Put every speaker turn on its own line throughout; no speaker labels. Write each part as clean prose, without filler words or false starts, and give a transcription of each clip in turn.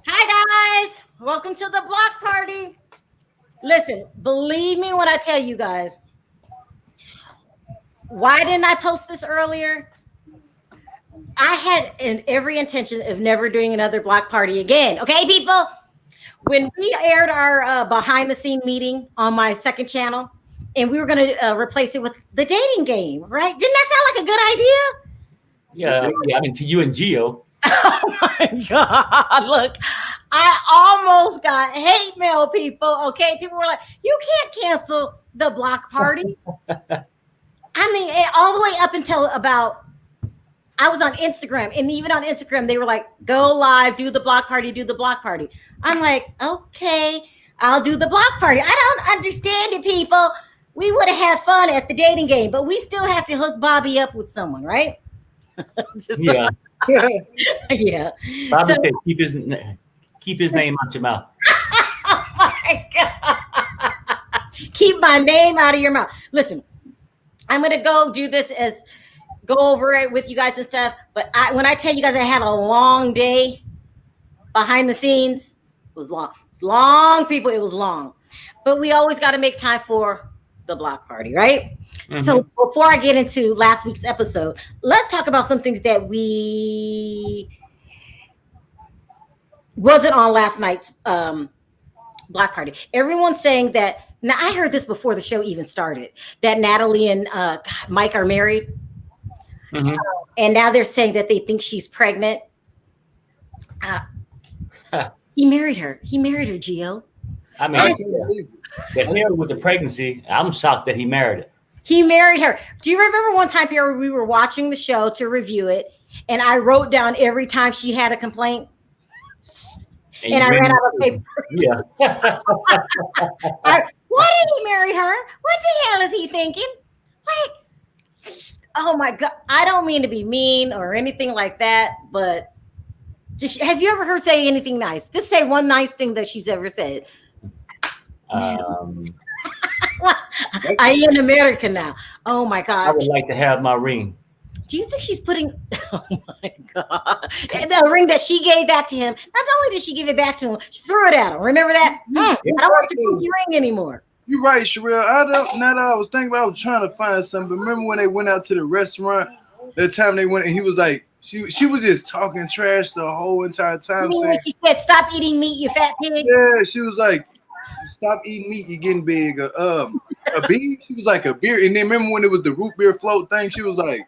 Hi guys, welcome to the block party. Listen, believe me when I tell you guys, why didn't I post this earlier? I had every intention of never doing another block party again. Okay, people. When we aired our behind the scene meeting on my second channel, and we were going to replace it with the dating game, right? Didn't that sound like a good idea?
Yeah. I mean, to you and Geo.
Oh my God. Look, I almost got hate mail, people. Okay. People were like, you can't cancel the block party. I mean, all the way up until about, I was on Instagram, and even on Instagram, they were like, go live, do the block party, do the block party. I'm like, okay, I'll do the block party. I don't understand it, people. We would have had fun at the dating game, but we still have to hook Bobby up with someone, right?
Yeah.
Yeah.
Bobby said, keep his name out your mouth.
Oh my God. Keep my name out of your mouth. Listen, I'm going to go do this go over it with you guys and stuff. But when I tell you guys I had a long day behind the scenes, it was long. It's long, people. It was long. But we always got to make time for the block party, right? Mm-hmm. So before I get into last week's episode, let's talk about some things that we wasn't on last night's block party. Everyone's saying that. Now, I heard this before the show even started, that Natalie and Mike are married. Mm-hmm. And now they're saying that they think she's pregnant. He married her. He married her, Gio.
I mean, the hair with the pregnancy, I'm shocked that he married her.
He married her. Do you remember one time, Pierre, we were watching the show to review it, and I wrote down every time she had a complaint? And I ran out of paper.
Yeah.
Why did he marry her? What the hell is he thinking? Like, oh my God. I don't mean to be mean or anything like that, but have you ever heard her say anything nice? Just say one nice thing that she's ever said. I in America now. Oh my God.
I would like to have my ring.
Do you think she's putting, oh my God, the ring that she gave back to him? Not only did she give it back to him, she threw it at him. Remember that? I don't want your ring anymore.
You're right, Sharrell. Now that I was thinking about, I was trying to find something. But remember when they went out to the restaurant? That time they went, and he was like, she was just talking trash the whole entire time.
Saying, she said, "Stop eating meat, you fat pig."
Yeah, she was like, "Stop eating meat, you're getting big." A beer. She was like a beer. And then remember when it was the root beer float thing? She was like,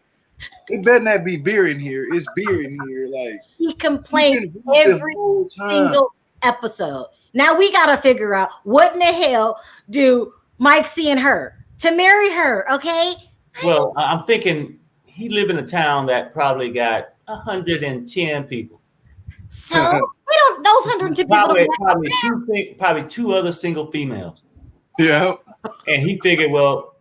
"It better not be beer in here. It's beer in here." Like
she complains every single episode. Now we gotta figure out what in the hell do Mike see in her to marry her, okay?
Well, I'm thinking he live in a town that probably got 110 people.
So we don't. Those 110
people. Probably two other single females.
Yeah.
And he figured, well,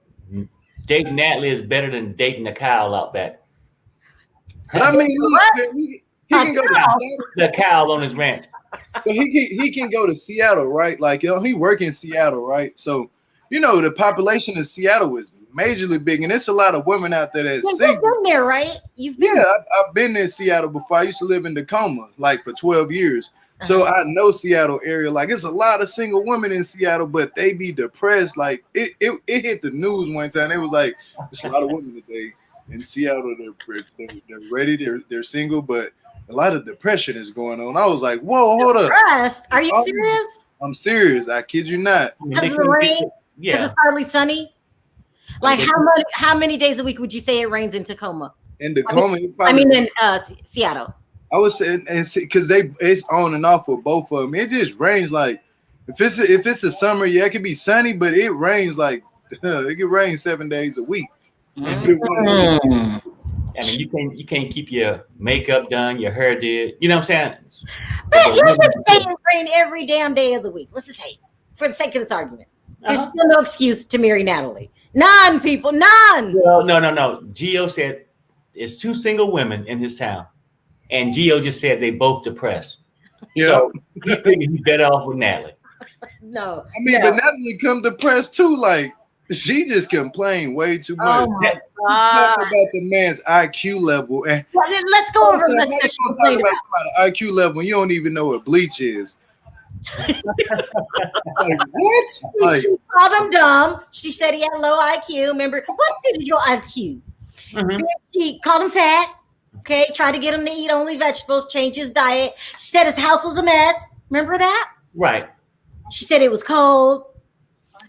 dating Natalie is better than dating a cow out back.
But I mean, he can go to
the cow on his ranch.
So he can go to Seattle, right? Like, he work in Seattle, right? So, the population of Seattle is majorly big, and it's a lot of women out there that's single.
You've been there, right? You've been.
Yeah, I've been in Seattle before. I used to live in Tacoma, like for 12 years. So I know Seattle area. Like, it's a lot of single women in Seattle, but they be depressed. Like, it hit the news one time. It was like, there's a lot of women today in Seattle. They're ready. They're single, but a lot of depression is going on. I was like, whoa, hold up.
Are you serious?
I'm serious. I kid you not.
Because of the rain? Because it's hardly sunny? Like, how many days a week would you say it rains in Tacoma?
In Tacoma?
In Seattle.
I would say, because it's on and off for both of them. It just rains like, if it's the summer, yeah, it could be sunny, but it rains like, it can rain 7 days a week.
I mean, you can't keep your makeup done, your hair did. You know what I'm saying?
But let's just say it rain every damn day of the week. Let's just say, for the sake of this argument, there's still no excuse to marry Natalie. None, people, none.
Well, no. Gio said it's two single women in his town, and Gio just said they both depressed. Yeah. So he figured he's better off with Natalie.
No,
I mean, but Natalie come depressed too. Like, She just complained way too
Oh
much.
my
Talk
god!
about the man's IQ level. And
Well, let's go over this.
how
That
you
she
gonna talk
complained
about
about.
somebody's IQ level when you don't even know what bleach is? Like what? Like
She called him dumb. She said he had low IQ. Remember, what is your IQ?
Mhm.
Then she called him fat. Okay, tried to get him to eat only vegetables, change his diet. She said his house was a mess. Remember that?
Right.
She said it was cold.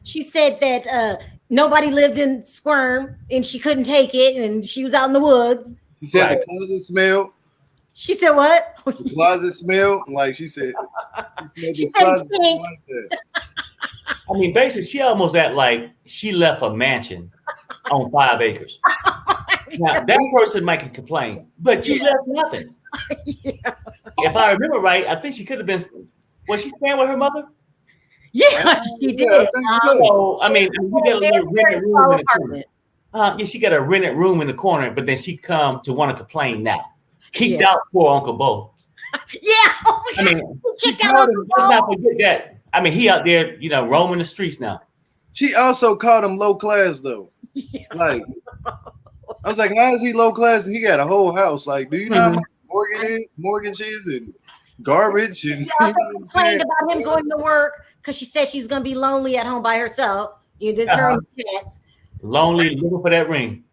She said that nobody lived in Squirm and she couldn't take it and she was out in the woods.
she said
Right.
the closet smell.
She said what?
The closet smell. Like she said.
She said it stink.
Like that.
I mean, basically, she almost act like she left a mansion on 5 acres. Now, that person might complain, but you left nothing.
Yeah.
If I remember right, I think she could have been. Was she staying with her mother?
Yeah, she
Yeah,
did.
I think so.
So, I mean, you got a
Very,
little
very
rented
small
room in the corner.
apartment.
Yeah, she got a rented room in the corner, but then she come to want to complain now. Kicked
Yeah.
out poor Uncle Bo.
Yeah. Oh,
I mean,
she kicked
she
out
called
Uncle
him-
let's
Bo.
not forget that. I mean, he out there, roaming the streets now.
She also called him low class though.
Yeah.
Like I was like, how is he low class? And he got a whole house. Like, do you know how much mortgages and garbage and
She also complained about him going to work because she said she was going to be lonely at home by herself. You just her and the cats.
Lonely, looking for that ring.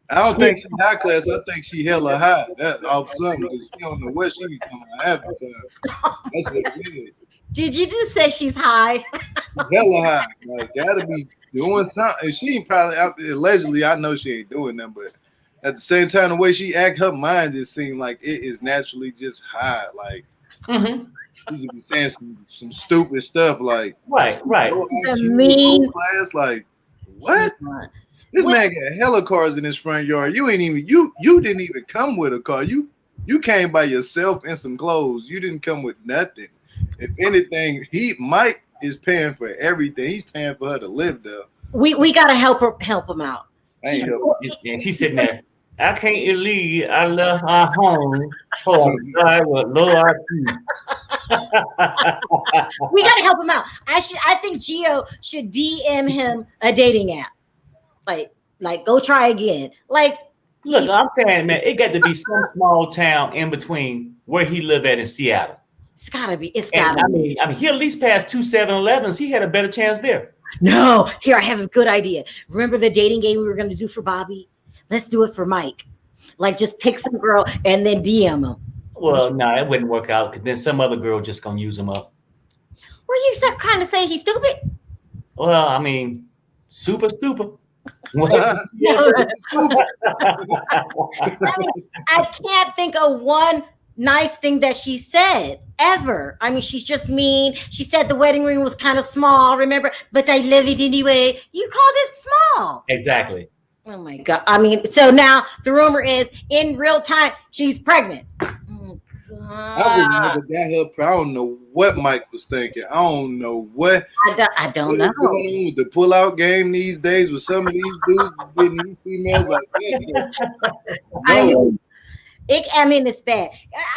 I don't think she's high class. I think she hella high. That off something because she don't know what she be coming half the time. That's what it is.
Did you just say she's high?
Hella high. Like, gotta be doing something. She ain't probably allegedly. I know she ain't doing nothing, but at the same time, the way she act, her mind just seemed like it is naturally just high. Like
Mm-hmm.
she just be saying some stupid stuff. Like
Right.
low
The
IQ,
mean-
low class. Like what? This man got hella cars in his front yard. You ain't even you didn't even come with a car. You came by yourself and some clothes. You didn't come with nothing. If anything, Mike is paying for everything. He's paying for her to live there.
We gotta help him out.
I ain't helping.
And she's sitting there. I can't believe I left my home for a guy with low IQ.
We gotta help him out. I think Gio should DM him a dating app. Like go try again. Like
Look, I'm saying, man, it got to be some small town in between where he lived at in Seattle.
it's gotta be. It's
And
gotta
I
be.
mean, he at least passed 2 7-Elevens. He had a better chance there.
No, here I have a good idea. Remember the dating game we were gonna do for Bobby? Let's do it for Mike. Like just pick some girl and then DM him.
Well, no, it wouldn't work out because then some other girl just gonna use him up.
Well, you start kind of saying he's stupid.
Well, I mean, super stupid.
I mean, I can't think of one nice thing that she said ever. I mean, she's just mean. She said the wedding ring was kind of small, remember? But I love it anyway. You called it small.
Exactly.
Oh my God. I mean, so now the rumor is in real time, she's pregnant. Oh
I would
God.
never got her. I don't know what Mike was thinking. I don't know what.
I don't
What's
know.
going on with the pull-out game these days with some of these dudes getting these females like that?
I
No.
mean, it's bad.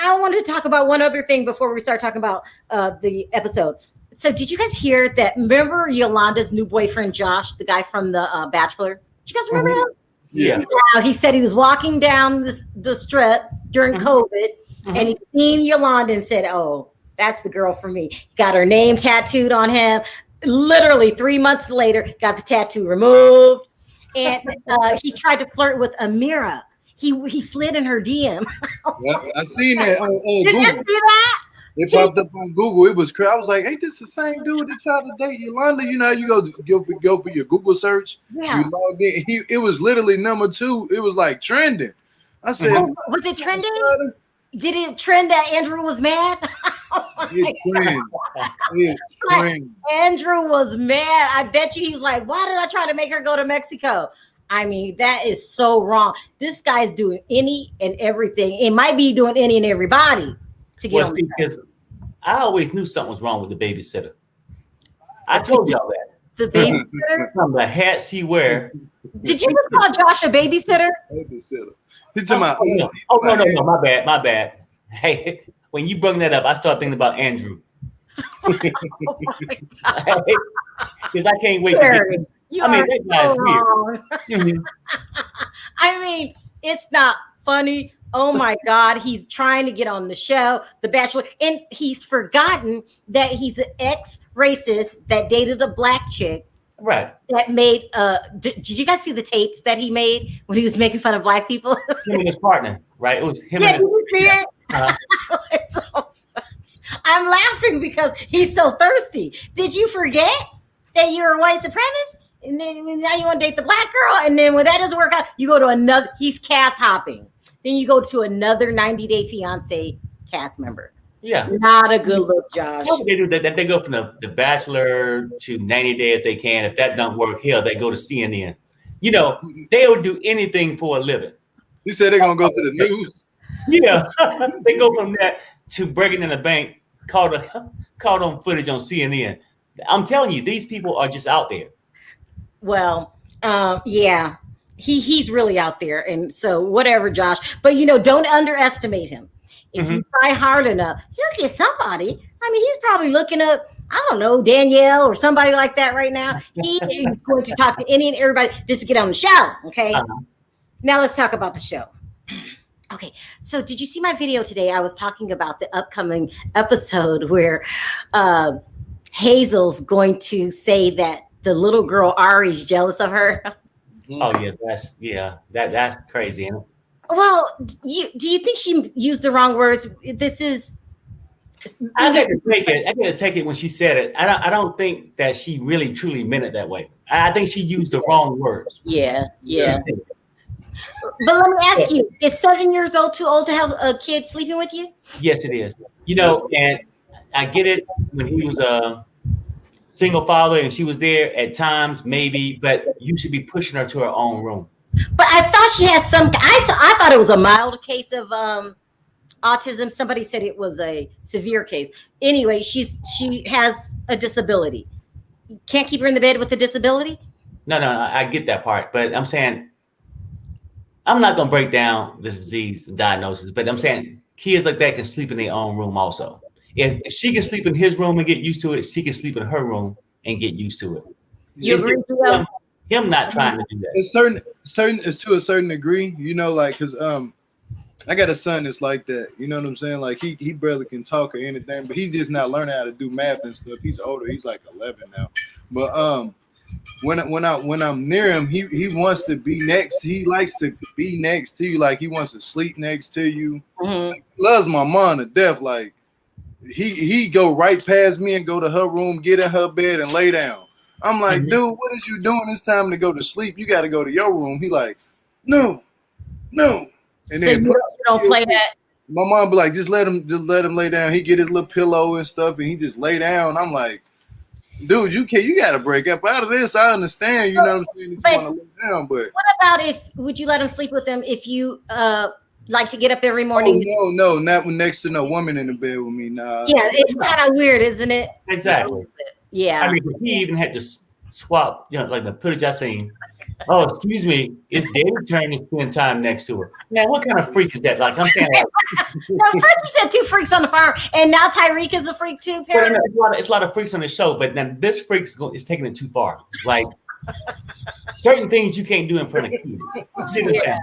I wanted to talk about one other thing before we start talking about the episode. So, did you guys hear that? Remember Yolanda's new boyfriend, Josh, the guy from The Bachelor? Did you guys remember him?
Yeah.
He said he was walking down the strip during COVID, and he seen Yolanda and said, "Oh, that's the girl for me." He got her name tattooed on him. Literally 3 months later, got the tattoo removed, and he tried to flirt with Amira. He slid in her DM.
Yeah, I seen that on
Did you
Google.
see that?
It popped up on Google. It was crazy. I was like, "Ain't this the same dude that tried to date Yolanda?" You know, you go for your Google search.
Yeah.
You log in. It was literally number 2. It was like trending. I said,
Oh, was it trending? Did it trend that Andrew was mad? Oh my
"It trend. It trend."
Andrew was mad. I bet you he was like, "Why did I try to make her go to Mexico?" I mean, that is so wrong. This guy's doing any and everything. It might be doing any and everybody to get
Well,
on.
see, because I always knew something was wrong with the babysitter. I told y'all that.
The babysitter.
From the hats he wear.
Did you just call Josh a babysitter?
Babysitter. He's talking about,
No, my bad. Hey, when you bring that up, I start thinking about Andrew. Because I can't wait to get
You
I mean,
are
that guy's
so
weird.
wrong.
Mhm.
I mean, it's not funny. Oh my God, he's trying to get on the show, The Bachelor, and he's forgotten that he's an ex-racist that dated a black chick
Right.
that made. Did you guys see the tapes that he made when he was making fun of black people?
Him and his partner, right? It was him
Yeah,
and
did you see it?
Uh-huh.
It's so I'm laughing because he's so thirsty. Did you forget that you're a white supremacist? And then now you want to date the black girl, and then when that doesn't work out, you go to another. He's cast hopping. Then you go to another 90-day fiance cast member.
Yeah.
Not a good look, Josh.
How would they do that? They go from the Bachelor to 90 Day if they can. If that don't work, hell, they go to CNN. You know, they would do anything for a living.
He said they're gonna go to the news.
Yeah, they go from that to breaking in a bank, caught on footage on CNN. I'm telling you, these people are just out there.
Well, yeah, he's really out there, and so whatever, Josh. But don't underestimate him. If you try hard enough, he'll get somebody. I mean, he's probably looking up, I don't know, Danielle or somebody like that right now. He is going to talk to any and everybody just to get on the show. Okay. Now let's talk about the show. Okay, so did you see my video today? I was talking about the upcoming episode where Hazel's going to say that the little girl Ari's jealous of her.
Oh yeah, that's crazy. Isn't it?
Well, do you think she used the wrong words? This is.
I got to take it when she said it. I don't think that she really truly meant it that way. I think she used the wrong words.
Yeah. But let me ask you: is 7 years old too old to have a kid sleeping with you?
Yes, it is. And I get it when he was a single father and she was there at times, maybe, but you should be pushing her to her own room.
But I thought she had some. I thought it was a mild case of autism. Somebody said it was a severe case. Anyway, she has a disability. You can't keep her in the bed with a disability.
No, I get that part, but I'm saying I'm not gonna break down the disease and diagnosis, but I'm saying kids like that can sleep in their own room also. If she can sleep in his room and get used to it, she can sleep in her room and get used to it.
You agree with that?
Him not trying to do that.
It's it's to a certain degree, like because I got a son that's like that. You know what I'm saying? Like he barely can talk or anything, but he's just not learning how to do math and stuff. He's older. He's like 11 now. But when I'm near him, he wants to be next. He likes to be next to you. Like he wants to sleep next to you. Like, he loves my mom to death. Like he go right past me and go to her room, get in her bed and lay down. I'm like, dude, what is you doing? It's time to go to sleep. You got to go to your room. He like, no. And
so
then
you don't play that.
My mom be like, just let him lay down. He get his little pillow and stuff, and he just lay down. I'm like, dude, you got to break up out of this. I understand, you know what I'm saying? You want to lay down, but
what about would you let him sleep with him if you like to get up every morning?
Oh, no, not next to no woman in the bed with me. Nah.
Yeah, it's kind of weird, isn't it?
Exactly.
Yeah.
I mean, he even had to swap, like the footage I seen. Oh, excuse me, it's David's turn to spend time next to her. Now, what kind of freak is that? Like I'm saying,
no, first you said 2 freaks on the farm, and now Tarik is a freak too.
Well, it's a lot of freaks on the show, but then this freak is taking it too far. Like certain things you can't do in front of kids. See the thing.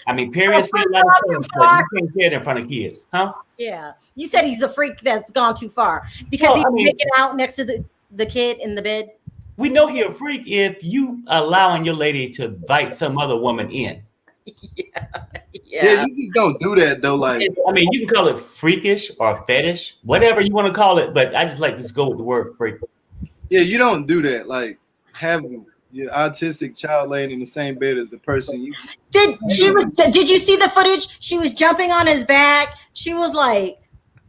I mean, Perry said a lot of things, but you can't say it in front of kids, huh?
Yeah, you said he's a freak that's gone too far because he's making out next to the kid in the bed.
We know he's a freak if you allowing your lady to invite some other woman in.
Yeah, you just don't do that though. Like,
I mean, you can call it freakish or fetish, whatever you want to call it, but I just like to go with the word freak.
Yeah, you don't do that. Like, having your autistic child laying in the same bed as the person you
did you see the footage? She was jumping on his back. She was like,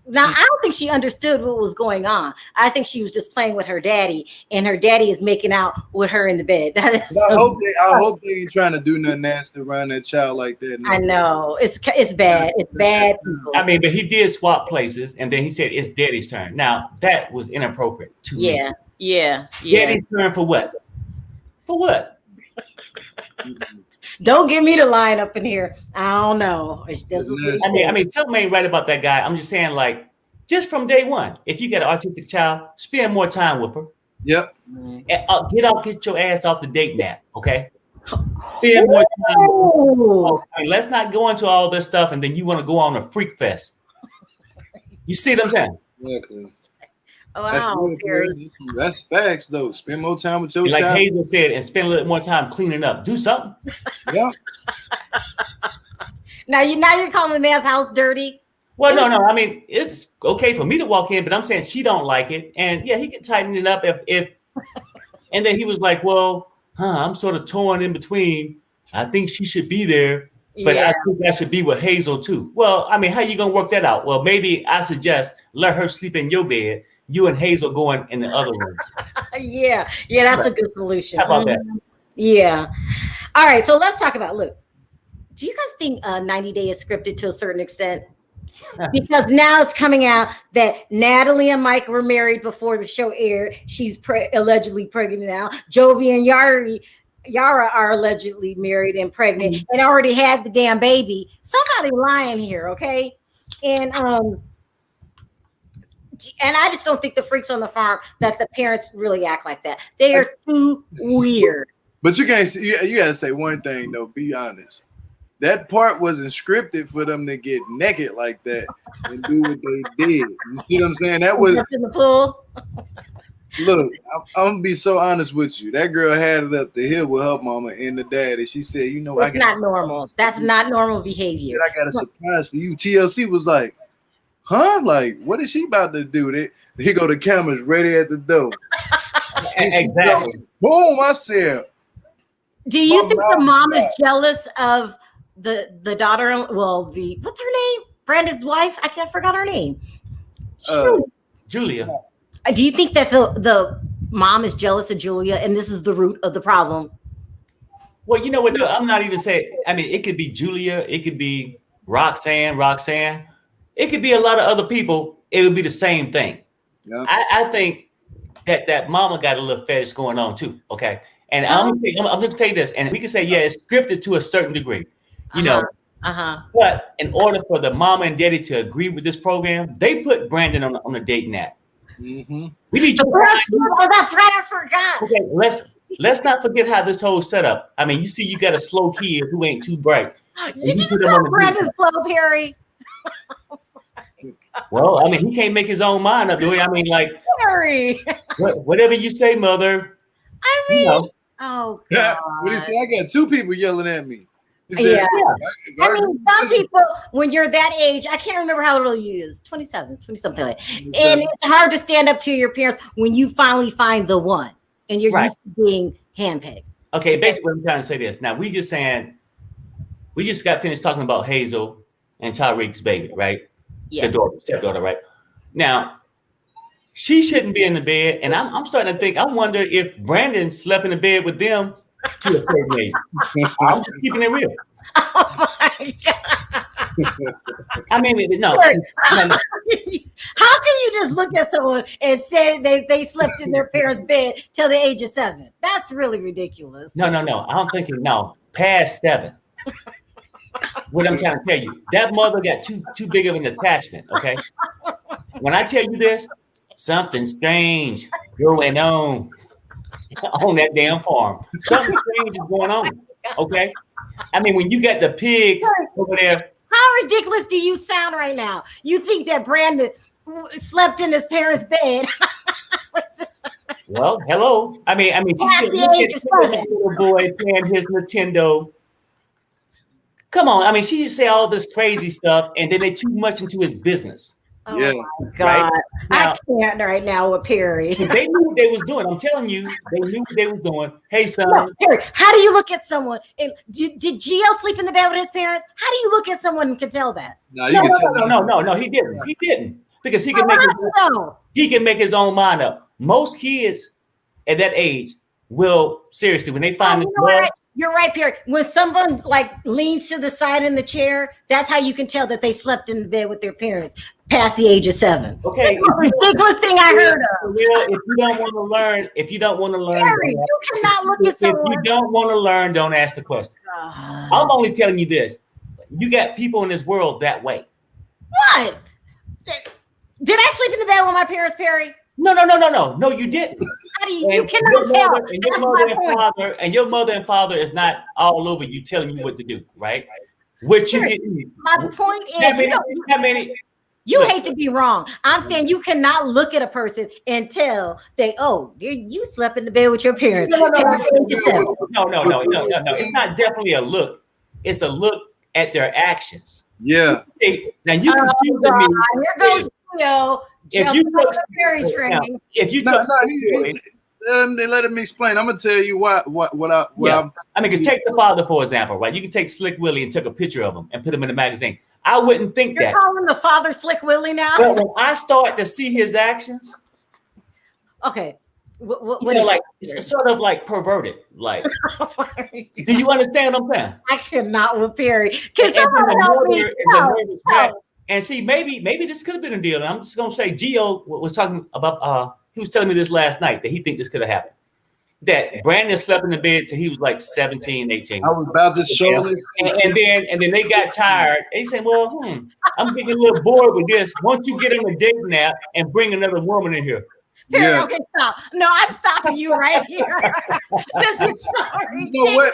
now I don't think she understood what was going on. I think she was just playing with her daddy, and her daddy is making out with her in the bed. That is
I hope they ain't trying to do nothing nasty around that child like that.
I know it's bad. It's bad. People.
I mean, but he did swap places, and then he said it's daddy's turn. Now that was inappropriate to me.
Yeah.
Daddy's turn for what? For what?
Don't get me to line up in here. I don't know. It's just
I mean, something ain't right about that guy. I'm just saying, like, just from day one, if you got an autistic child, spend more time with her.
Yep.
And, get your ass off the date nap, okay? Spend more time. I mean, let's not go into all this stuff, and then you want to go on a freak fest. You see what I'm saying?
Exactly.
Wow, Perry.
That's facts, though. Spend more time with your
Like
child.
Hazel said, and spend a little more time cleaning up. Do something.
Yeah.
Now you're calling the man's house dirty.
Well, no. I mean, it's okay for me to walk in, but I'm saying she don't like it, and yeah, he can tighten it up if. And then he was like, "Well, I'm sort of torn in between. I think she should be there, but I think I should be with Hazel too." Well, I mean, how you gonna work that out? Well, maybe I suggest let her sleep in your bed. You and Hazel going in the other room.
Yeah, that's a good solution.
How about that?
Yeah. All right, so let's talk about. Look, do you guys think 90 Day is scripted to a certain extent? Because now it's coming out that Natalie and Mike were married before the show aired. She's allegedly pregnant now. Jovi and Yara are allegedly married and pregnant and already had the damn baby. Somebody lying here, okay? And I just don't think the freaks on the farm that the parents really act like that. They are too weird.
But you can't. You gotta say one thing though. Be honest. That part wasn't scripted for them to get naked like that and do what they did. You see what I'm saying? That was
in the pool.
Look, I'm gonna be so honest with you. That girl had it up the hill with her mama and the dad, and she said, "You know,
it's not normal. That's not normal behavior."
I got a surprise for you. TLC was like, "Huh? Like, what is she about to do?" Here go the cameras ready at the door.
Exactly.
Boom! I said.
Do you think the mom is jealous of the daughter? Well, what's her name? Brandon's wife. I forgot her name.
Julia.
Do you think that the mom is jealous of Julia, and this is the root of the problem?
Well, you know what? I'm not even saying. I mean, it could be Julia. It could be Roxanne. It could be a lot of other people. It would be the same thing. Yeah. I think that mama got a little fetish going on too. Okay. And I'm going to tell you this, and we can say, yeah, it's scripted to a certain degree, you know. But in order for the mama and daddy to agree with this program, they put Brandon on a dating app. Mm-hmm. We need
that's right, I forgot.
Okay, let's not forget how this whole setup. I mean, you see, you got a slow kid who ain't too bright.
Did you just call Brandon slow, Perry?
Well, I mean, he can't make his own mind up, do he? I mean, like,
Perry.
Whatever you say, mother.
I mean. You know. Oh God!
What do you say? I got two people yelling at me.
Said, I mean, some people, when you're that age, I can't remember how old you is, 27, 20 something like that. And it's hard to stand up to your parents when you finally find the one and you're used to being handpicked.
Okay, basically, I'm trying to say this. Now, we just got finished talking about Hazel and Tarik's baby, right? Yeah. The stepdaughter, right? Now, she shouldn't be in the bed, and I'm starting to think. I wonder if Brandon slept in the bed with them to a certain age. I'm just keeping it real.
Oh my God!
I mean, no.
How can you just look at someone and say they slept in their parents' bed till the age of 7? That's really ridiculous.
No. I'm thinking past 7. What I'm trying to tell you, that mother got too big of an attachment. Okay, when I tell you this. Something strange going on that damn farm. Something strange is going on. Okay. I mean, when you got the pigs over there.
How ridiculous do you sound right now? You think that Brandon slept in his parents' bed?
Well, hello. I mean, she's still looking at the little boy playing his Nintendo. Come on. I mean, she just say all this crazy stuff, and then they too much into his business.
Oh my God. Right? Now, I can't right now with Perry.
They knew what they was doing. I'm telling you, they knew what they was doing. Hey, son.
No, Perry, how do you look at someone? Did Gio sleep in the bed with his parents? How do you look at someone and can tell that?
No, he didn't. He didn't. Because he can make his own mind up. Most kids at that age will, seriously, when they find
You're right, Perry. When someone like leans to the side in the chair, that's how you can tell that they slept in the bed with their parents past the age of 7.
Okay,
ridiculous thing I heard of.
If you don't want to learn,
Perry, you cannot look at someone.
If you don't want to learn, don't ask the question. I'm only telling you this: you got people in this world that way.
What? Did I sleep in the bed with my parents, Perry?
No, you didn't.
How do you cannot tell. That's my point.
And your mother and father is not all over you telling you what to do, right? What you get.
My point is, you hate to be wrong. I'm saying you cannot look at a person and tell you slept in the bed with your parents.
No. It's not definitely a look. It's a look at their actions.
Yeah.
Now you confusing me.
Here goes
if you took
let him explain. I'm gonna tell you
take the father for example, right? You can take Slick Willie and took a picture of him and put him in the magazine. I wouldn't think
You're calling the father Slick Willie now.
But when I start to see his actions,
okay,
it's sort of like perverted. Like, do you understand what I'm saying?
I cannot with Perry.
And see, maybe this could have been a deal. And I'm just gonna say, Gio was talking about. He was telling me this last night that he think this could have happened. That Brandon slept in the bed till he was like 17, 18.
I was about to show this.
And then they got tired. They said, well, I'm getting a little bored with this. Won't you get on a date nap and bring another woman in here?
Yeah. Okay, stop. No, I'm stopping you right here. This is sorry.
You know what?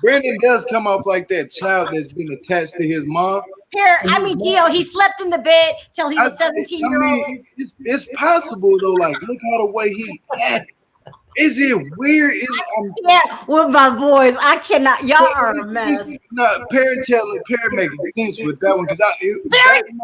Brandon does come off like that child that's been attached to his mom.
Gio, he slept in the bed till he was 17-year-old.
It's possible though. Like, look how the way he acted. Is it weird?
With my boys, I cannot. Y'all are a mess.
No, Perry making sense with that one because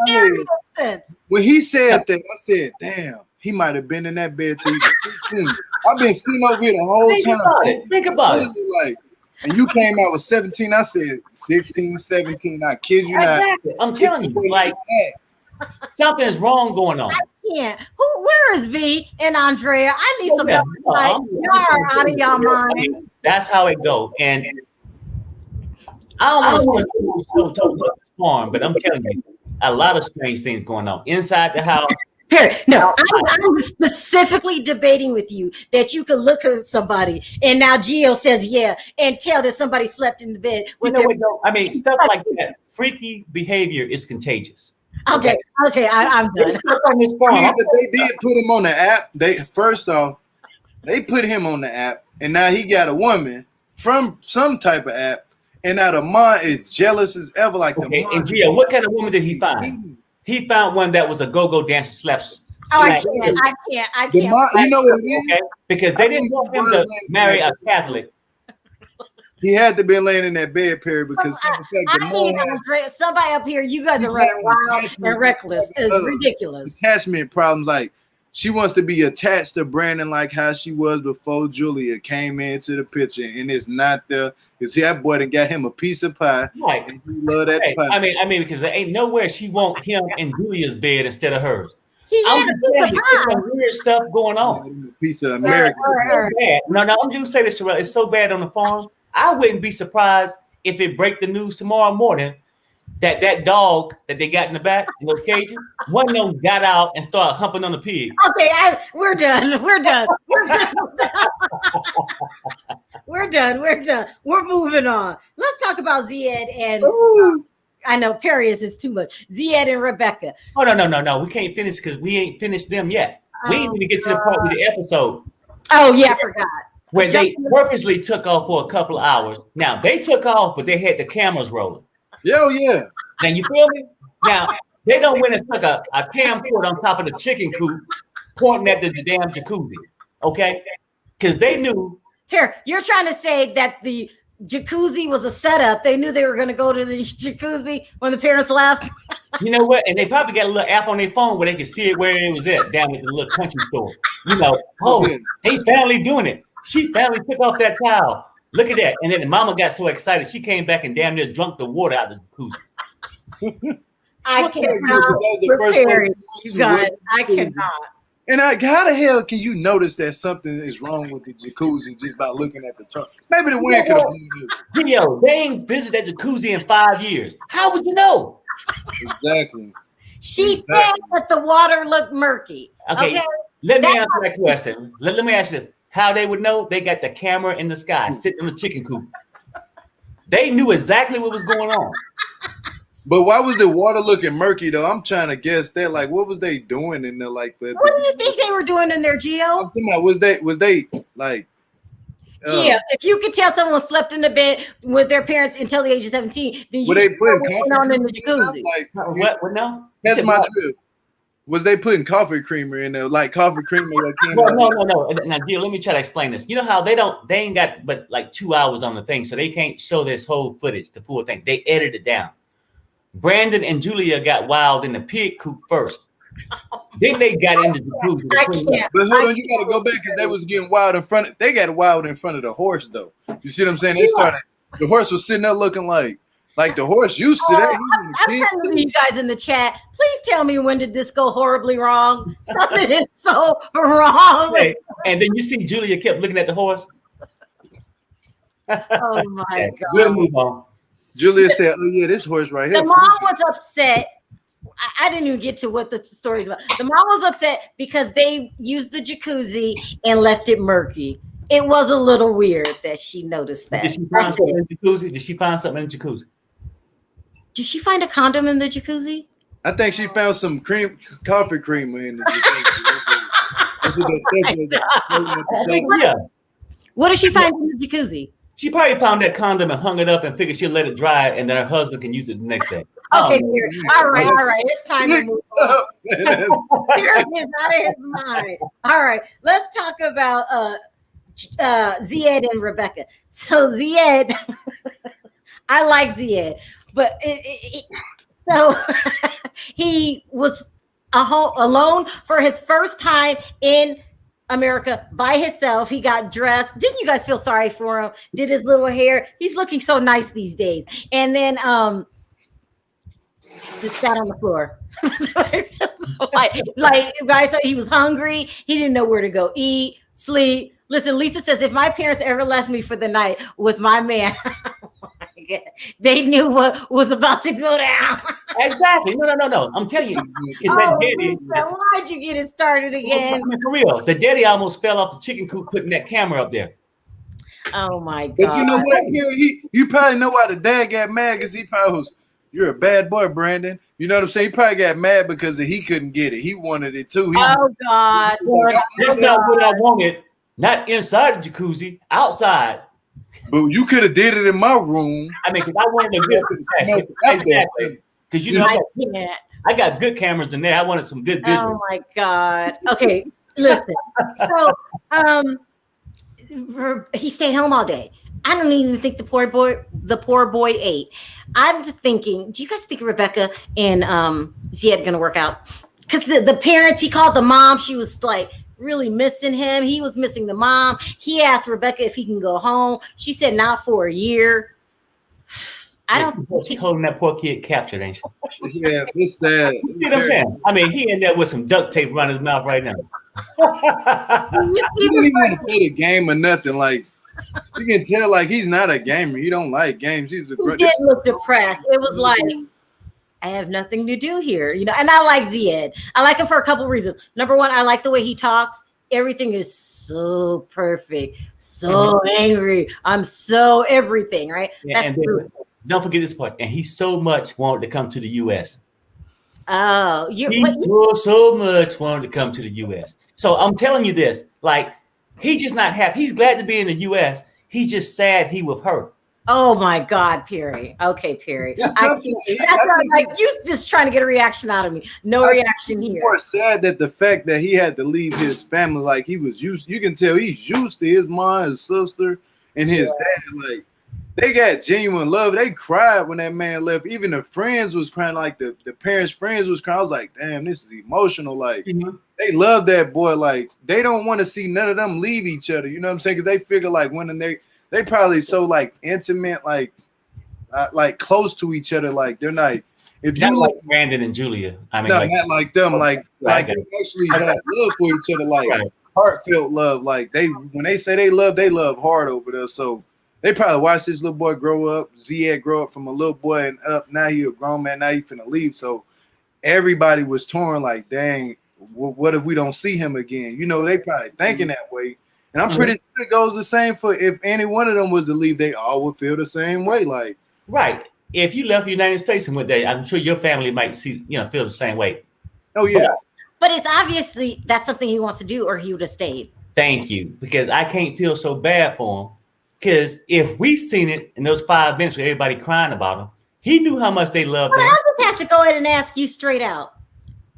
very makes sense.
When he said that, I said, "Damn, he might have been in that bed till he was 15." I've been sitting over here the whole time.
Think about it.
Like, and you came out with 17. I said 16, 17. I kid you not.
I'm telling you, like something's wrong going on.
Yeah. Where is V and Andrea? I need some help. Y'all are out of y'all minds.
That's how it goes. And I don't want to talk about this farm, but I'm telling you, a lot of strange things going on inside the house.
No, I'm specifically debating with you that you could look at somebody and now Gio says and tell that somebody slept in the bed with
stuff like that. Freaky behavior is contagious.
Okay, I'm done.
But they did put him on the app. They put him on the app, and now he got a woman from some type of app, and now the mom is jealous as ever. Like
and Gio, what kind of woman did he find? He found one that was a go-go dancer slaps.
I can't.
You know what it is?
Okay? Because they didn't want him to marry a Catholic.
He had to be laying in that bed, Perry, because
somebody up here, you guys are running wild and reckless. It's ridiculous.
Attachment problems, like she wants to be attached to Brandon like how she was before Julia came into the picture, and it's not there. You see, that boy done got him a piece of pie.
Right.
And he love that pie.
I mean, because there ain't nowhere she want him in Julia's bed instead of hers.
It's
some weird stuff going on.
A piece of America.
No, I'm just saying this, Sharrell. It's so bad on the farm. I wouldn't be surprised if it break the news tomorrow morning that dog that they got in the back in those cages, one of them got out and started humping on the pig.
Okay, we're done. We're done. We're moving on. Let's talk about Ziad and I know Perry is too much. Ziad and Rebecca.
Oh no. We can't finish because we ain't finished them yet. We ain't even get to the part with the episode.
Oh yeah, I forgot.
Where they purposely took off for a couple of hours. Now they took off, but they had the cameras rolling.
Yeah.
Now you feel me? Now they don't went and stuck a camcorder on top of the chicken coop, pointing at the damn jacuzzi. Okay, because they knew.
Here, you're trying to say that the jacuzzi was a setup. They knew they were going to go to the jacuzzi when the parents left.
You know what? And they probably got a little app on their phone where they could see it where it was at down at the little country store. They finally doing it. She finally took off that towel. Look at that. And then the mama got so excited, she came back and damn near drunk the water out of the jacuzzi.
I cannot prepare you guys. I cannot.
And how the hell can you notice that something is wrong with the jacuzzi just by looking at the tub? Maybe the wind could have been
Yo, they ain't visited that jacuzzi in 5 years. How would you know?
Exactly.
She said that the water looked murky. Okay.
Let me answer that question. Let me ask you this. How they would know? They got the camera in the sky sitting in the chicken coop. They knew exactly what was going on.
But why was the water looking murky though? I'm trying to guess that. Like, what was they doing in there? Like,
What do you think they were doing in there, Gio?
Was they like?
Gio, if you could tell someone slept in the bed with their parents until the age of 17, then you
they
should
put
know what's on in the jacuzzi.
Like,
what now?
That's my trip. Was they putting coffee creamer in there, like coffee creamer?
Well, no. Now, Gio, let me try to explain this. You know how they ain't got but like 2 hours on the thing, so they can't show this whole footage, the full thing. They edit it down. Brandon and Julia got wild in the pig coop first. Then they got into the jacuzzi.
But hold on, you gotta go back because they was getting wild in front. They got wild in front of the horse, though. You see what I'm saying? They started. The horse was sitting there looking like the horse used to that.
I'm trying to you guys in the chat. Please tell me, when did this go horribly wrong? Something is so wrong.
Hey, and then you see Julia kept looking at the horse.
Oh my God.
We'll move on.
Julia said, "Oh yeah, this horse right here."
The mom was upset. I didn't even get to what the story's about. The mom was upset because they used the jacuzzi and left it murky. It was a little weird that she noticed that.
Did she find something in the jacuzzi? Did she find something in the jacuzzi?
Did she find a condom in the jacuzzi?
I think she found some coffee creamer in the jacuzzi.
Yeah.
What did she find in the jacuzzi?
She probably found that condom and hung it up and figured she'll let it dry and then her husband can use it the next day.
Okay, all right. It's time to move on. Period is out of his mind. All right, let's talk about Zied and Rebecca. So Zied, I like Zied, but so he was alone for his first time in America by himself. He got dressed. Didn't you guys feel sorry for him? Did his little hair. He's looking so nice these days. And then just sat on the floor. like guys, so he was hungry. He didn't know where to go eat, sleep. Listen, Lisa says, if my parents ever left me for the night with my man, they knew what was about to go down.
Exactly. No. I'm telling you.
Why'd you get it started again?
I mean, for real. The daddy almost fell off the chicken coop putting that camera up there.
Oh my God.
But you know what? You probably know why the dad got mad, because he probably was, you're a bad boy, Brandon. You know what I'm saying? He probably got mad because he couldn't get it. He wanted it too.
Oh God.
That's not what I wanted. Not inside the jacuzzi, outside.
But you could have did it in my room.
I mean, because I wanted a good exactly. Because you know, I got good cameras in there. I wanted some good visual.
Oh my God. Okay, listen. So he stayed home all day. I don't even think the poor boy ate. I'm just thinking, do you guys think Rebecca and Zied gonna work out? Because the parents, he called the mom, she was like really missing him. He was missing the mom. He asked Rebecca if he can go home. She said not for a year. I don't.
She's holding that poor kid captured, ain't she?
Yeah, it's that.
You see what I'm saying? I mean, he in there with some duct tape around his mouth right now.
He didn't even want to play the game or nothing. Like, you can tell, like, he's not a gamer. He don't like games. He
did look depressed. It was like, I have nothing to do here, you know. And I like Zied. I like him for a couple of reasons. Number one, I like the way he talks. Everything is so perfect, so angry. I'm so everything, right?
Yeah, that's true. Don't forget this part. And he so much wanted to come to the U.S.
Oh,
he so much wanted to come to the U.S. So I'm telling you this, like, he's just not happy. He's glad to be in the U.S. He's just sad he with her.
Oh my God, Perry. Okay, Perry. That's not like you just trying to get a reaction out of me. No reaction here.
More sad that the fact that he had to leave his family, like he was used. You can tell he's used to his mom, his sister, and his dad. Like, they got genuine love. They cried when that man left. Even the friends was crying. Like the parents' friends was crying. I was like, damn, this is emotional. Like, they love that boy. Like, they don't want to see none of them leave each other. You know what I'm saying? Because they figure like when they probably so like intimate, like close to each other. Like, they're not. If you
like Brandon and Julia, I mean,
no, not like them. Like they actually have love for each other. Like heartfelt love. Like when they say they love hard over there. So they probably watched this little boy grow up. Zied grow up from a little boy and up. Now he a grown man. Now he finna leave. So everybody was torn. Like, dang, what if we don't see him again? You know, they probably thinking that way. And I'm pretty sure it goes the same for if any one of them was to leave, they all would feel the same way. Like,
right. if you left the United States and went there, I'm sure your family might feel the same way.
Oh yeah.
But it's obviously that's something he wants to do, or he would have stayed.
Thank you, because I can't feel so bad for him. Because if we seen it in those 5 minutes with everybody crying about him, he knew how much they loved him.
I just have to go ahead and ask you straight out.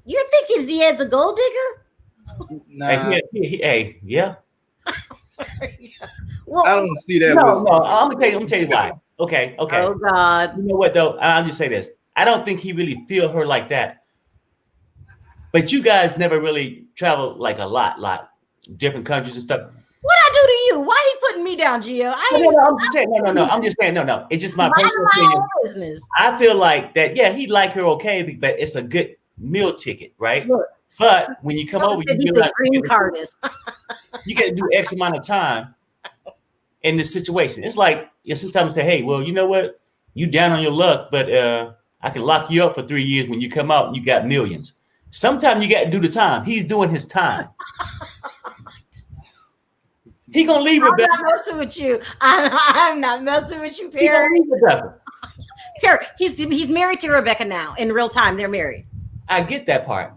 You think Zied's a gold digger?
Nah.
Hey, yeah.
Well,
I don't see that.
No, I'm gonna tell you why. Okay.
oh God.
You know what though? I'll just say this. I don't think he really feel her like that. But you guys never really travel like a lot, different countries and stuff.
What I do to you? Why he putting me down, Gio?
I'm just saying, no. I'm just saying, no. It's just my personal opinion.
Business.
I feel like that, yeah, he like her okay, but it's a good meal ticket, right? Look, but when you come over, you
like green cardist.
You got to do X amount of time in this situation. It's like sometimes say, hey, well, you know what? You down on your luck, but I can lock you up for 3 years. When you come out and you got millions. Sometimes you got to do the time. He's doing his time. He gonna leave Rebecca.
I'm not messing with you. I'm not messing with you, Perry. Perry, he's married to Rebecca now. In real time, they're married.
I get that part.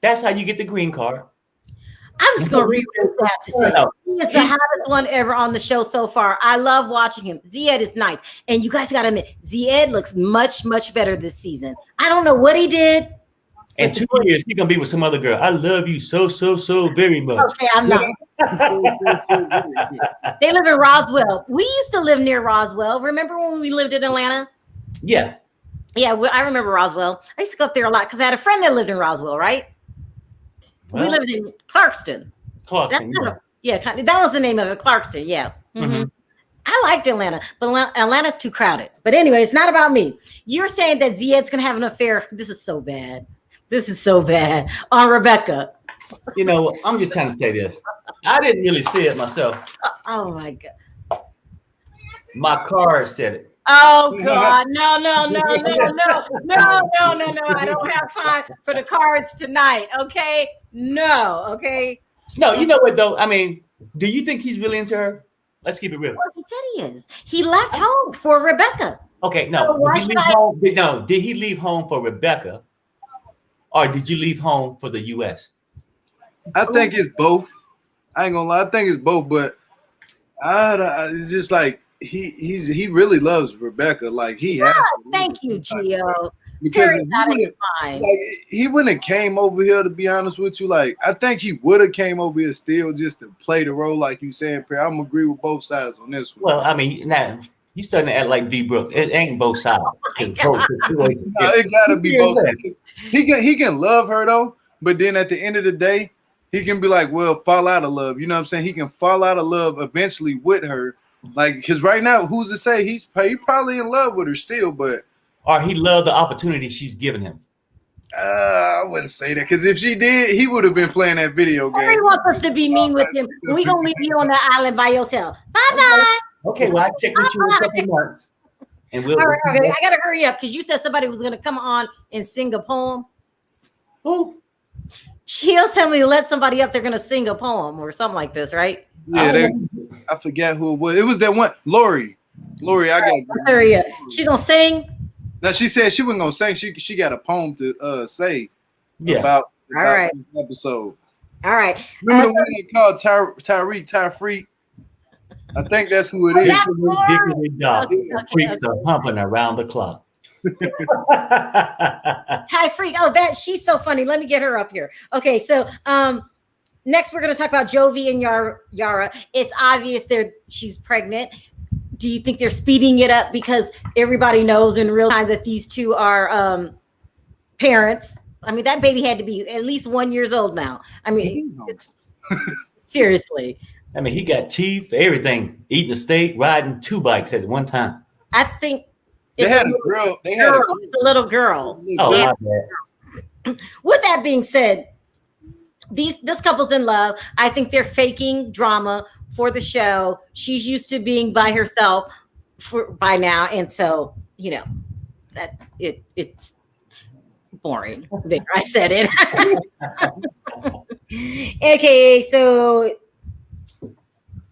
That's how you get the green card.
I'm just gonna read what I have to say. He is the hottest one ever on the show so far. I love watching him. Zied is nice, and you guys gotta admit, Zied looks much better this season. I don't know what he did.
In 2 years, he's gonna be with some other girl. I love you so very much.
Okay, I'm not. They live in Roswell. We used to live near Roswell. Remember when we lived in Atlanta?
Yeah.
Yeah, I remember Roswell. I used to go up there a lot because I had a friend that lived in Roswell, right? Well, we lived in Clarkston.
Clarkston,
that was the name of it, Clarkston, yeah. Mm-hmm. I liked Atlanta, but Atlanta's too crowded. But anyway, it's not about me. You're saying that Zied's going to have an affair. This is so bad. On Rebecca.
You know, I'm just trying to say this. I didn't really see it myself.
Oh my God.
My card said it.
Oh God. No. I don't have time for the cards tonight. Okay. No. Okay.
No, you know what though? I mean, do you think he's really into her? Let's keep it real.
Well, he said he is. He left home for Rebecca.
Okay, no. Did he leave home for Rebecca? Or did you leave home for the U.S.?
I think it's both. I ain't gonna lie. I think it's both, but it's just like he really loves Rebecca. Like he has.
Thank you, Gio.
Because he wouldn't have came over here, to be honest with you. Like I think he would have came over here still just to play the role, like you saying. I'm gonna agree with both sides on this one.
Well, I mean, now you starting to act like D. Brooke. It ain't both sides.
It gotta be both sides. He can love her though, but then at the end of the day, he can be like, well, fall out of love. You know what I'm saying? He can fall out of love eventually with her. Like, because right now, who's to say he's probably in love with her still, but
or he loved the opportunity she's given him.
I wouldn't say that, because if she did, he would have been playing that video game.
He wants us to be mean with him. We're gonna leave you on the island by yourself. Bye.
Okay, well, I check with you in a couple months. And we'll.
All right, okay. I gotta hurry up because you said somebody was gonna come on and sing a poem.
Who?
She'll tell me to let somebody up. They're gonna sing a poem or something like this, right?
Yeah, I forget who it was. It was that one, Lori. I got.
Hurry up. She gonna sing.
Now she said she wasn't gonna sing. She got a poem to say.
Yeah.
About
right.
This episode.
All right.
Remember the one they called Tarik? I think that's who it is.
Freaks are humping around the clock.
Ty Freak. Oh, she's so funny. Let me get her up here. Okay, so next we're gonna talk about Jovi and Yara. It's obvious she's pregnant. Do you think they're speeding it up because everybody knows in real time that these two are parents? I mean, that baby had to be at least 1 year old now. I mean, it's seriously.
I mean, he got teeth, everything, eating a steak, riding 2 bikes at one time.
I think
they had a girl.
It's a little girl.
Oh,
with that being said, this couple's in love. I think they're faking drama for the show. She's used to being by herself by now, and so that it's boring. There, I said it. Okay, so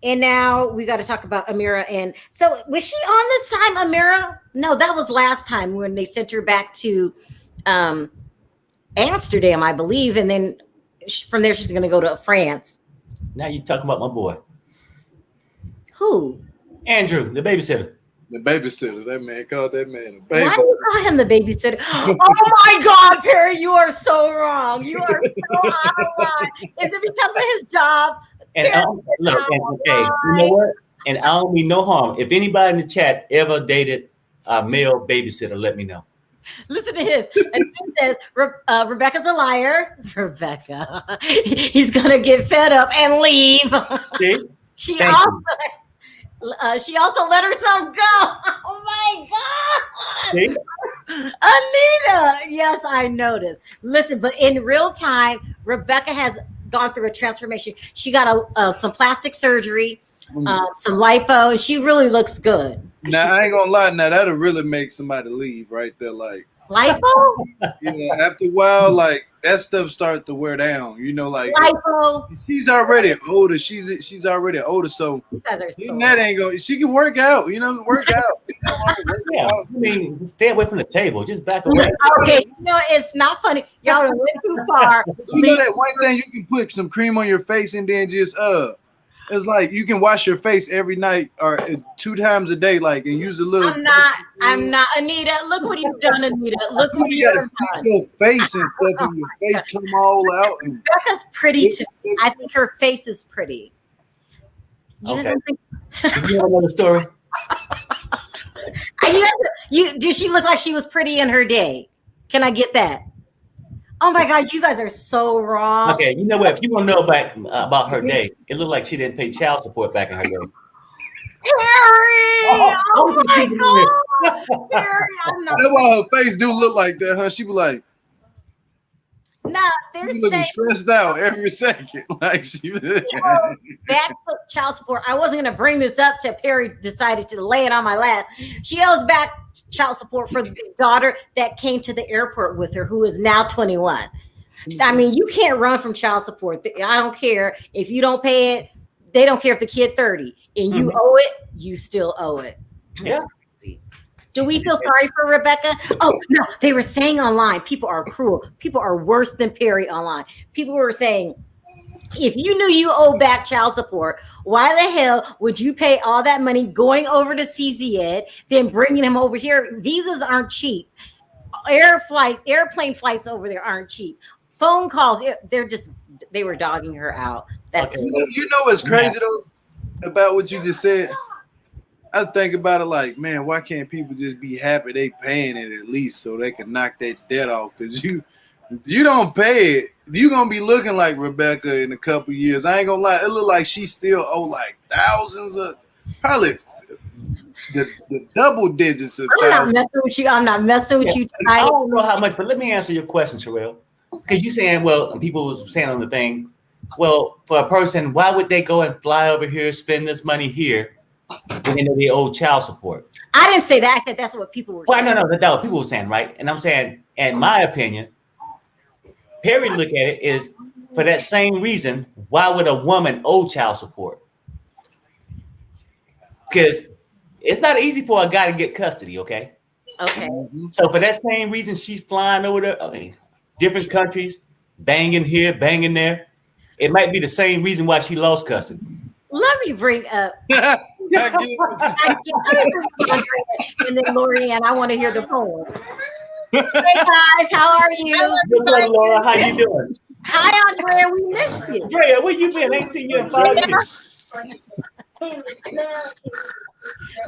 And now we got to talk about Amira. And so was she on this time, Amira? No, that was last time when they sent her back to Amsterdam, I believe. And then from there, she's going to go to France.
Now you talking about my boy.
Who?
Andrew, the babysitter.
The babysitter. That man called that man a
Why
babysitter.
do you call him the babysitter? Oh my God, Perry, you are so wrong. You are so out of line. Is it because of his job?
And look, and, okay, you know what? And I don't mean no harm. If anybody in the chat ever dated a male babysitter, let me know.
Listen to his. And it says Rebecca's a liar. Rebecca, he's gonna get fed up and leave.
See?
She
Thank
also.
you.
She also let herself go. Oh my God.
See?
Anita. Yes, I noticed. Listen, but in real time, Rebecca has gone through a transformation. She got some plastic surgery, some lipo, and she really looks good.
Now, I ain't gonna lie, now that'll really make somebody leave right there. Like,
lipo?
After a while, like, that stuff starts to wear down, like
lipo.
She's already older. She's already older, so
you guys are so
that ain't going. She can work out, work out.
Yeah, I mean, stay away from the table. Just back away.
Okay, it's not funny. Y'all went too far.
That one thing you can put some cream on your face and then just it's like you can wash your face every night or 2 times a day, like, and use a little.
I'm not Anita. Look what you've done, Anita. Look what
you
you've
gotta
done.
stick your face and stuff, and your face come all out. And
Becca's pretty too. I think her face is pretty. You guys
Okay.
don't think?
You know another story?
Did she look like she was pretty in her day? Can I get that? Oh my God, you guys are so wrong.
Okay, you know what? If you want to know about her day, it looked like she didn't pay child support back in her day.
Perry! Oh my God! Perry, I'm not.
that's why her face do look like that, huh? She be like,
Nah, they're
she looking
saying
stressed out every second, like she was.
back to child support. I wasn't going to bring this up till Perry decided to lay it on my lap. She owes back child support for the daughter that came to the airport with her, who is now 21. I mean, you can't run from child support. I don't care if you don't pay it. They don't care if the kid 30 and you owe it, you still owe it.
Yeah.
Crazy. Do we feel sorry for Rebecca? Oh, no, they were saying online, people are cruel. People are worse than Perry online. People were saying, if you knew you owe back child support, why the hell would you pay all that money going over to CZ then bringing him over here? Visas aren't cheap. Airplane flights over there aren't cheap. Phone calls, they were dogging her out. That's
Okay.
You know what's crazy though about what you just said? I think about it like, man, why can't people just be happy they paying it at least so they can knock that debt off? Because you don't pay it, you gonna be looking like Rebecca in a couple years. I ain't gonna lie, it look like she still owe like thousands of, probably the double digits of
I'm not
thousands.
messing with you. I'm not messing with you
I
tonight.
don't know how much, but let me answer your question, Sharrell. Because you saying, well, people was saying on the thing, well, for a person, why would they go and fly over here, spend this money here, when they know they owe child support?
I didn't say that. I said that's what people were
Well,
saying.
no, that's what people were saying, right? And I'm saying, in my opinion, Perry look at it is for that same reason. Why would a woman owe child support? Because it's not easy for a guy to get custody, okay?
Okay.
So for that same reason, she's flying over there, different countries, banging here, banging there. It might be the same reason why she lost custody.
Let me bring up.
I get
Let me bring Andrea and then Lori Ann. I want to hear the poem. Hey guys, how are you?
Good morning, Laura. How you doing?
Hi, Andrea. We missed you.
Drea, where you been? I ain't seen you in 5 years.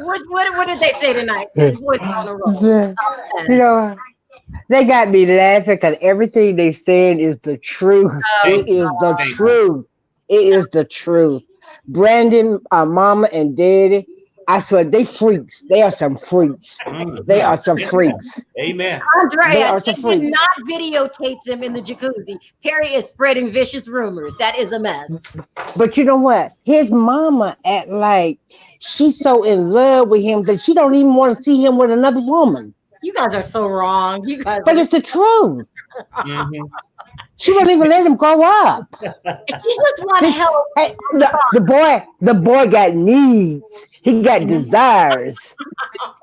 What did they say tonight? His voice on the road.
You know, they got me laughing because everything they said is the truth. It is the truth. It is the truth. Brandon, mama and daddy, I swear they freaks. They are some freaks. They are some freaks.
Amen.
Andrea, they did not videotape them in the jacuzzi. Perry is spreading vicious rumors. That is a mess.
But you know what? His mama act like she's so in love with him that she don't even want to see him with another woman.
You guys are so wrong. You guys.
But it's the truth. She wouldn't even let him grow up.
She just want to help.
Hey, the boy got needs. He got desires.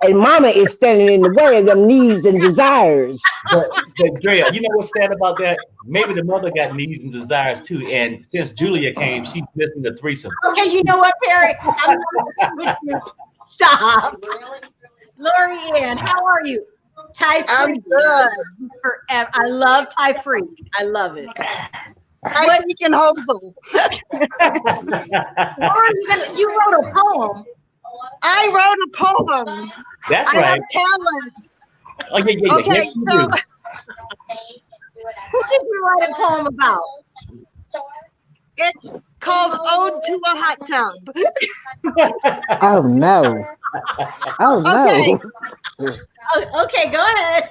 And mama is standing in the way of them needs and desires.
But Drea, you know what's sad about that? Maybe the mother got needs and desires too. And since Julia came, she's missing the threesome.
Okay, you know what, Perry? I'm not with you. Stop. Lori Ann, how are you? Thai Freak.
I'm good.
Forever. I love Thai Freak. I love it.
Thai Freak and Hazel.
You wrote a poem.
I wrote a poem.
That's
I
right.
have talents.
Oh, yeah.
Okay, so
Who did you write a poem about?
it's called Ode to a Hot Tub.
Oh no. Oh no.
Okay.
Okay, go ahead.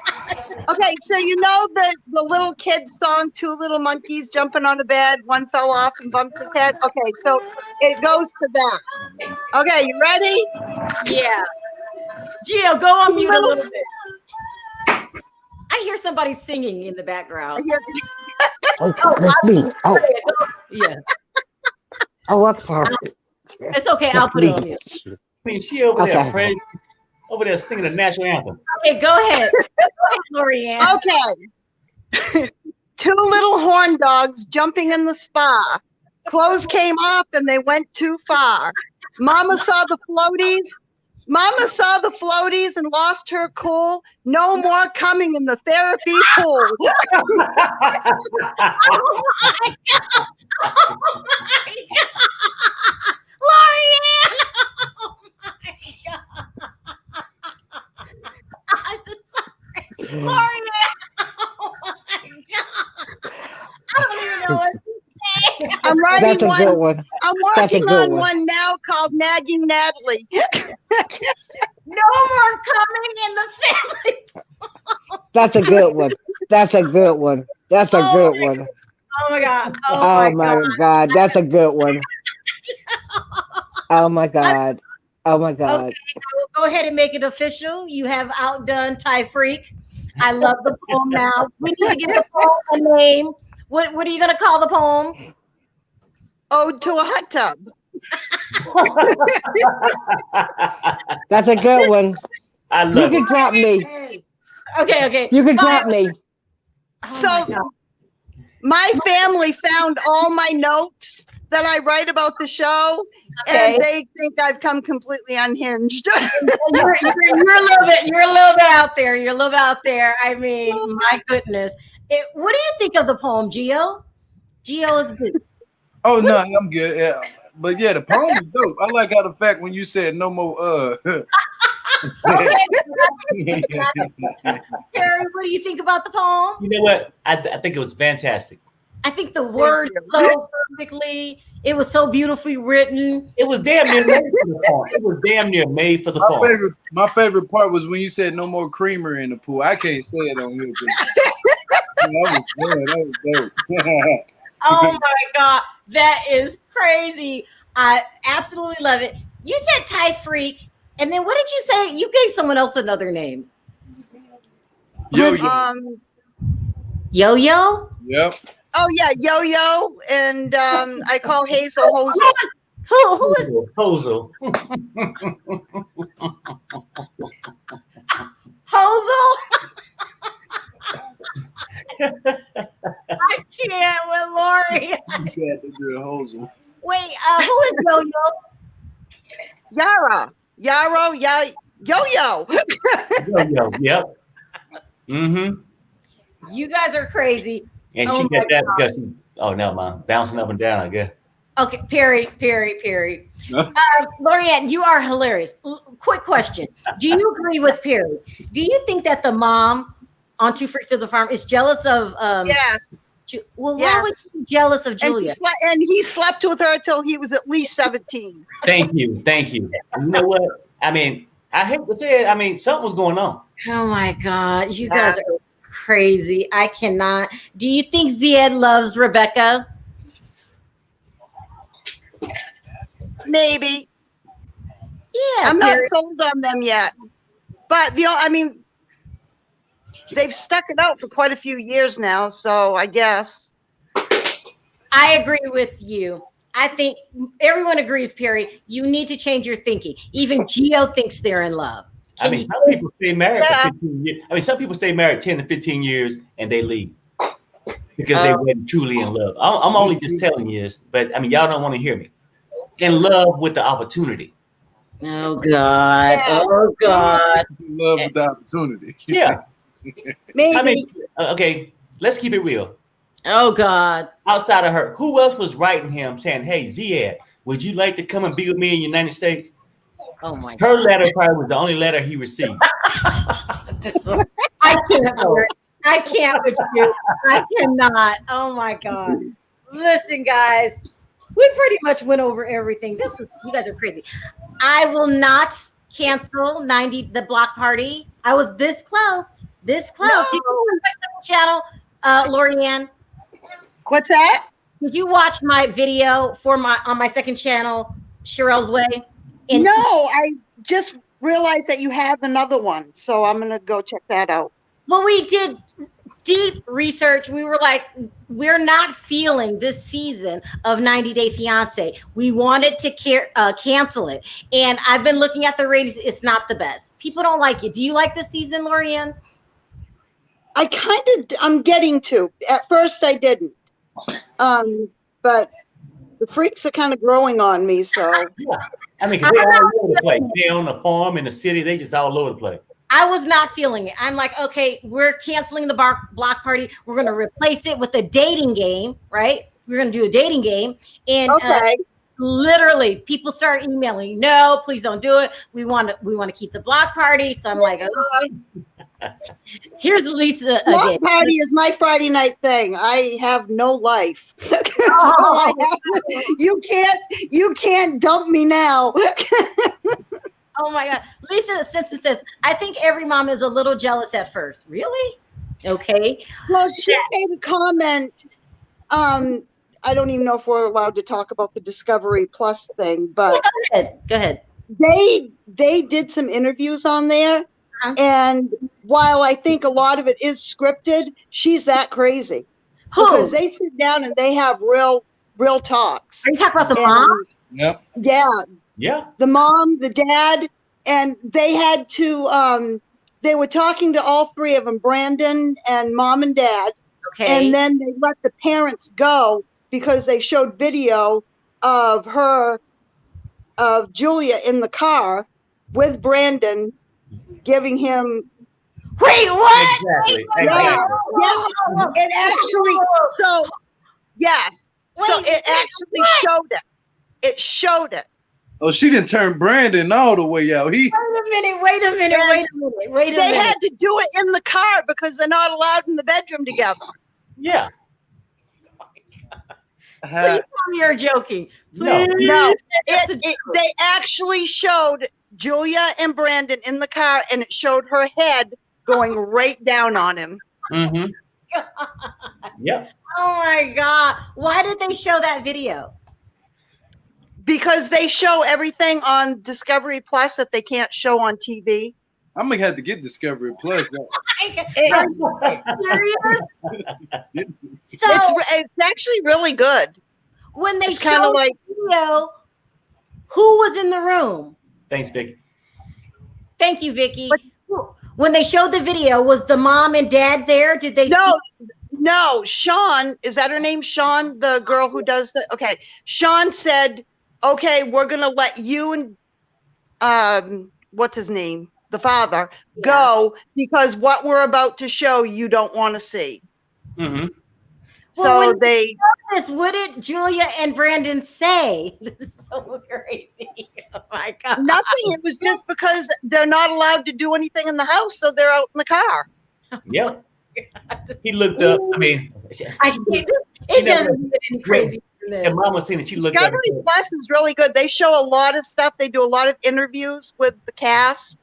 Okay, so you know the little kid's song, Two Little Monkeys Jumping on a Bed, one fell off and bumped his head? Okay, so it goes to that. Okay, you ready?
Yeah. Gio, go on mute a little bit. I hear somebody singing in the background.
Oh, that's me. Oh,
Yeah.
oh, I'm sorry.
It's okay. I'll put it on mute.
I mean, she over there,
Okay.
over there singing the national anthem.
Okay, go ahead. Go ahead, Lori Ann.
Okay. Two little horn dogs jumping in the spa. Clothes came off and they went too far. Mama saw the floaties. Mama saw the floaties and lost her cool. No more coming in the therapy pool.
Oh my God. Oh my God. Lori Ann. Oh my God. I'm so sorry. Lori Ann. Oh my God. I don't even know what to say.
I'm writing
That's a
one.
good one.
I'm
That's a
working
good
on
one.
one now called Nagging Natalie.
No more coming in the family.
That's a good one. That's a good one. That's a good one.
Oh my God.
Oh my God. That's a good one. Oh my God. Oh my God.
Okay, so go ahead and make it official. You have outdone Thai Freak. I love the poem now. We need to give the poem a name. What are you going to call the poem?
Ode to a Hot Tub.
That's a good one.
I
You
love
can
it.
drop me.
Okay.
You can drop me.
Oh
So
my God.
my family found all my notes that I write about the show,
Okay.
and they think I've come completely unhinged.
You're a little bit out there. You're a little bit out there. I mean, my goodness. What do you think of the poem, Gio? Gio is good.
Oh no, I'm good. Yeah. But yeah, the poem is dope. I like how the fact when you said no more
Okay. Perry, what do you think about the poem?
You know what? I think it was fantastic.
I think the words flow perfectly. It was so beautifully written.
It was damn near made for the poem. It was damn near made for the poem.
my favorite part was when you said no more creamer in the pool. I can't say it on here. That was dope.
Oh my God, that is crazy. I absolutely love it. You said Thai Freak, and then what did you say? You gave someone else another name.
Yo.
Yo-Yo?
Yep.
Oh yeah, Yo-Yo, and I call Hazel Hazel.
Who is
Hazel?
Hazel? I can't with Lori.
You got the girl Hazel.
Wait, who is Yo-Yo?
Yara. Yo-Yo.
Yo. Yep. Mm-hmm.
You guys are crazy.
And
Oh
she
my
got that
God.
because she, never mind. Bouncing up and down, I guess.
Okay, Perry. Lorianne, you are hilarious. Quick question. Do you agree with Perry? Do you think that the mom on Two Freaks of the Farm is jealous of
Yes.
Well, why
Yes.
was she jealous of
And,
Julia?
and he slept with her till he was at least 17.
Thank you. You know what? I mean, I hate to say it. I mean, something was going on.
Oh my God, you guys are crazy. I cannot. Do you think Ziad loves Rebecca?
Maybe.
Yeah,
I'm not
Perry.
sold on them yet. But they've stuck it out for quite a few years now, so I guess.
I agree with you. I think everyone agrees, Perry. You need to change your thinking. Even Gio thinks they're in love.
I mean, some people stay married for 15 years. I mean, some people stay married 10 to 15 years and they leave because they weren't truly in love. I'm only just telling you this, but I mean, y'all don't want to hear me. In love with the opportunity.
Oh God! Oh God!
Love with the opportunity.
Yeah.
Maybe.
I mean, okay, let's keep it real.
Oh God!
Outside of her, who else was writing him saying, "Hey, Ziad, would you like to come and be with me in the United States?"
Oh my
Her
God!
letter probably was the only letter he received.
I can't. I can't with you. I cannot. Oh my God! Listen, guys, we pretty much went over everything. You guys are crazy. I will not cancel the block party. I was this close. This close.
No.
Did you watch my second channel, Lorianne?
What's that?
Did you watch my video on my second channel, Sharrell's Way?
No, I just realized that you have another one, so I'm gonna go check that out.
Well, we did deep research. We were like, we're not feeling this season of 90 Day Fiance. We wanted to cancel it, and I've been looking at the ratings. It's not the best. People don't like it. Do you like this season, Lorianne?
I'm getting to. At first, I didn't. But the freaks are kind of growing on me, so.
Yeah. I mean, 'cause they're all over the place. They're on the farm in the city. They just all over the place.
I was not feeling it. I'm like, okay, we're canceling the block party. We're going to replace it with a dating game, right? We're going to do a dating game. And literally people start emailing, no, please don't do it. We want to keep the block party. So I'm like, okay. Here's Lisa again.
Block party is my Friday night thing. I have no life. You can't dump me now.
Oh my God. Lisa Simpson says, I think every mom is a little jealous at first. Really? Okay.
Well, she made a comment. I don't even know if we're allowed to talk about the Discovery Plus thing, but
go ahead.
They did some interviews on there. And while I think a lot of it is scripted, she's that crazy. Because they sit down and they have real talks.
Are you talking about the mom?
Yep.
Yeah.
The mom, the dad, and they had to they were talking to all three of them, Brandon and mom and dad.
Okay.
And then they let the parents go because they showed video of Julia in the car with Brandon giving him.
Wait, what?
Exactly.
Yeah. It actually, yes. So it actually showed it. It showed it.
Oh, she didn't turn Brandon all the way out.
Wait a minute.
They had to do it in the car because they're not allowed in the bedroom together.
Yeah.
Please tell me you're joking.
No. They actually showed Julia and Brandon in the car, and it showed her head going right down on him.
Mm-hmm. Yep.
Oh my God. Why did they show that video?
Because they show everything on Discovery Plus that they can't show on TV.
I'm gonna have to get Discovery Plus.
Serious? So
it's actually really good.
When they showed the video, who was in the room?
Thanks, Vicky.
Thank you, Vicky. When they showed the video, was the mom and dad there? Did they?
No. Sean, is that her name? Sean, the girl who does the. Okay, Sean said, "Okay, we're gonna let you and what's his name, the father, go because what we're about to show you don't want to see."
Mm-hmm.
Well, what did Julia and Brandon say? This is so crazy. Oh my God.
Nothing. It was just because they're not allowed to do anything in the house, so they're out in the car.
Yeah. He looked up. I mean,
it doesn't get any crazy than this.
And Mom was saying that she looked up.
Discovery Plus is really good. They show a lot of stuff. They do a lot of interviews with the cast.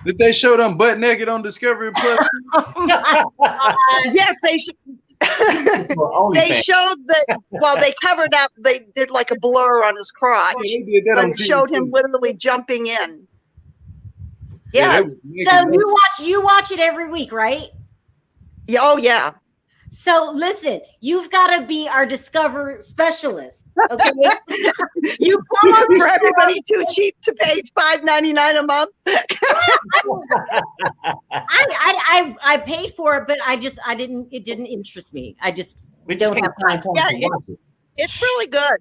Did they show them butt naked on Discovery Plus?
Yes, they should. They showed that. Well, they covered up. They did like a blur on his crotch, but it showed him literally jumping in. Yeah.
So you watch it every week, right?
Yeah. Oh yeah.
So listen, you've got to be our Discover specialist. Okay, you come on
For
the
everybody too cheap to pay $5.99 a month.
I paid for it, but I didn't. It didn't interest me. I just
We just
don't
can't
have time.
find time
Yeah,
to watch it.
It's really good.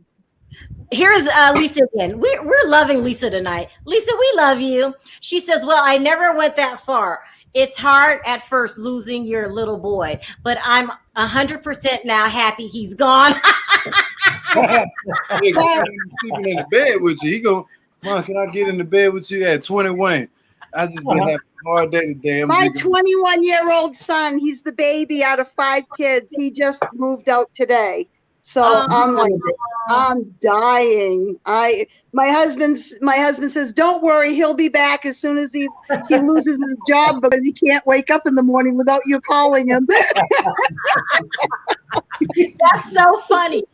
Here's Lisa again. We're loving Lisa tonight. Lisa, we love you. She says, "Well, I never went that far. It's hard at first losing your little boy, but I'm 100% now happy he's gone."
Nigga, sleeping in the bed with you. He go, Mom, can I get in the bed with you at 21? I just been having a hard day today.
My 21-year-old son, he's the baby out of 5 kids. He just moved out today. So I'm like, I'm dying. My husband says, don't worry, he'll be back as soon as he loses his job because he can't wake up in the morning without you calling him.
That's so funny.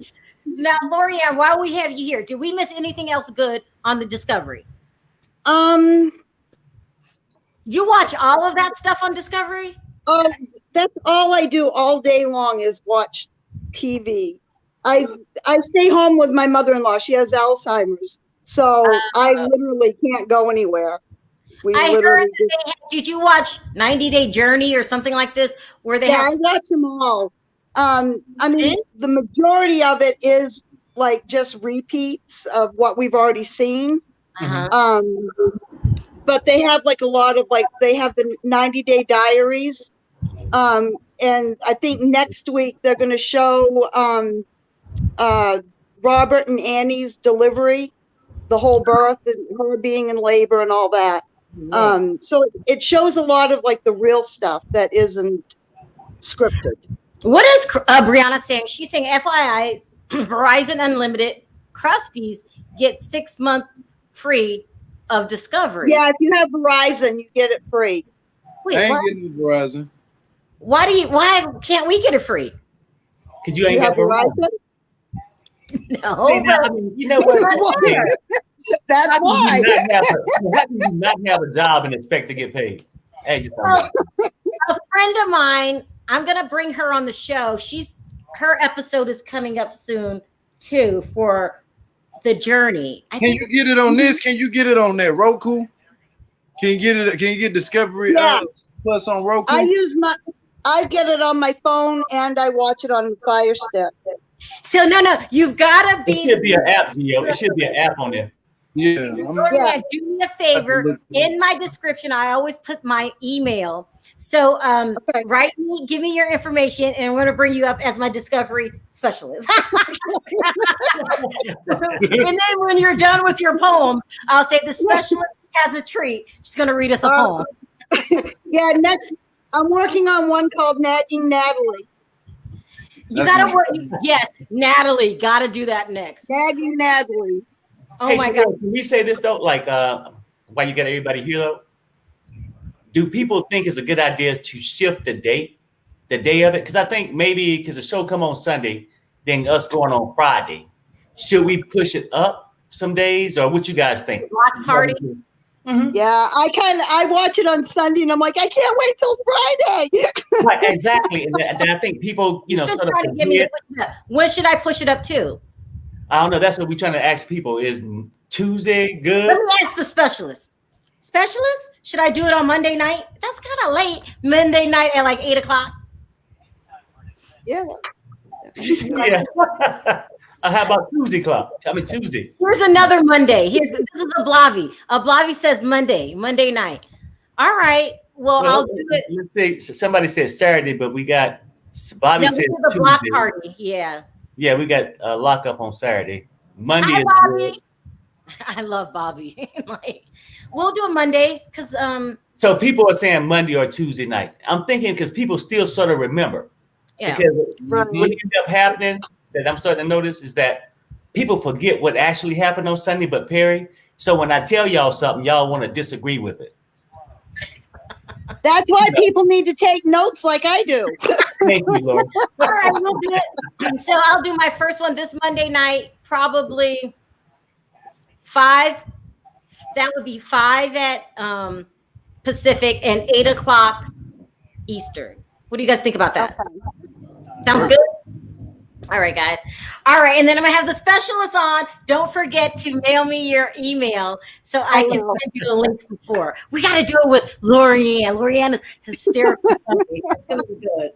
Now, Lorianne, while we have you here, did we miss anything else good on the Discovery? You watch all of that stuff on Discovery?
That's all I do all day long is watch TV. I stay home with my mother-in-law. She has Alzheimer's, so I literally can't go anywhere.
I heard that did you watch 90 Day Journey or something like this? Where they
I watch them all. I mean, the majority of it is like just repeats of what we've already seen. But they have like a lot of they have the 90 Day Diaries. And I think next week they're going to show Robert and Annie's delivery, the whole birth and her being in labor and all that. So it shows a lot of like the real stuff that isn't scripted.
What is Brianna saying? She's saying, FYI, Verizon Unlimited Crusties get 6 months free of Discovery.
Yeah, if you have Verizon, you get it free.
Wait,
I ain't getting Verizon.
Why can't we get it free?
Because you ain't got Verizon.
No,
See, now, I mean, you know what?
That's why.
How do you not have a job and expect to get paid? Hey, just
a friend of mine, I'm gonna bring her on the show. Her episode is coming up soon too for the journey.
Can you get it on this? Can you get it on that Roku? Can you get it? Can you get Discovery Plus on Roku?
I get it on my phone and I watch it on Fire Stick.
So no, you've got to be.
It should be an app, Gio. It should be an app on there.
Yeah.
Do me a favor. In my description, I always put my email. So give me your information, and I'm going to bring you up as my Discovery specialist. And then when you're done with your poems, I'll say the specialist has a treat. She's going to read us a poem.
Yeah, next I'm working on one called Nagging Natalie.
You gotta work. Yes, Natalie, gotta do that next.
Nagging Natalie.
Oh my God.
Can we say this though? Like, while you got everybody here though, do people think it's a good idea to shift the day of it? Because I think maybe because the show come on Sunday, then us going on Friday, should we push it up some days, or what you guys think?
Block party.
Mm-hmm. Yeah, I watch it on Sunday and I'm like, I can't wait till Friday.
Right, exactly. And then I think people, sort of
when should I push it up to?
I don't know. That's what we're trying to ask people. Is Tuesday good?
Let me ask the specialist. Specialist, should I do it on Monday night? That's kind of late. Monday night at like 8:00.
Yeah.
Yeah. How about Tuesday club? Tell me Tuesday.
Here's another Monday. This is a Blavi. A Blavi says Monday night. All right. Well, I'll do it.
Let's say somebody said Saturday, but we got Bobby said
the block party. Yeah.
Yeah, we got a lockup on Saturday. Monday
Hi,
is
Bobby.
good.
I love Bobby. We'll do it Monday because
So people are saying Monday or Tuesday night. I'm thinking because people still sort of remember.
Yeah.
Because what ended up happening that I'm starting to notice is that people forget what actually happened on Sunday, but Perry. So when I tell y'all something, y'all want to disagree with it.
That's why people need to take notes like I do.
Thank you, Lord.
All right, we'll do it. So I'll do my first one this Monday night, probably 5. That would be 5 at Pacific and 8:00 Eastern. What do you guys think about that? Sounds good. All right, guys. All right, and then I'm gonna have the specialists on. Don't forget to mail me your email so I can send you the link before. We got to do it with Lorianne. Lorianne is hysterical. It's gonna be good.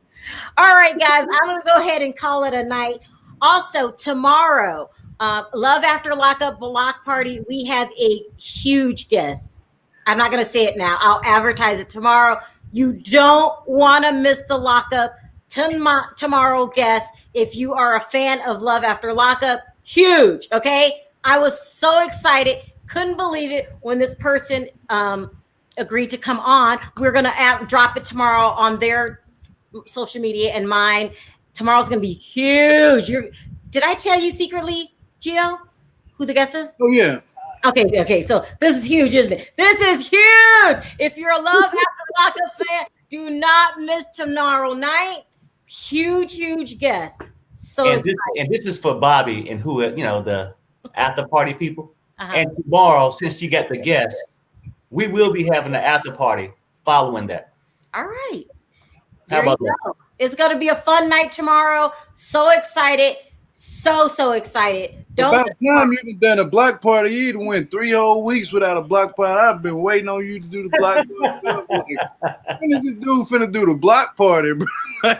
All right, guys. I'm gonna go ahead and call it a night. Also, tomorrow, Love After Lockup Block Party. We have a huge guest. I'm not gonna say it now. I'll advertise it tomorrow. You don't want to miss the lockup tomorrow guest. If you are a fan of Love After Lockup, huge. Okay, I was so excited, couldn't believe it when this person agreed to come on. We're gonna drop it tomorrow on their social media and mine. Tomorrow's gonna be huge. Did I tell you secretly, Gio, who the guest is?
Oh yeah.
Okay. So this is huge, isn't it? This is huge. If you're a Love After Lockup fan, do not miss tomorrow night. Huge guest. So
and this is for Bobby and who the after party people. And tomorrow, since she got the guest, we will be having an after party following that.
All right.
How about that?
It's going to be a fun night tomorrow. So excited. So excited.
About time you've done a block party, you'd went 3 whole weeks without a block party. I've been waiting on you to do the block party. When is this dude finna do the block party, bro?
I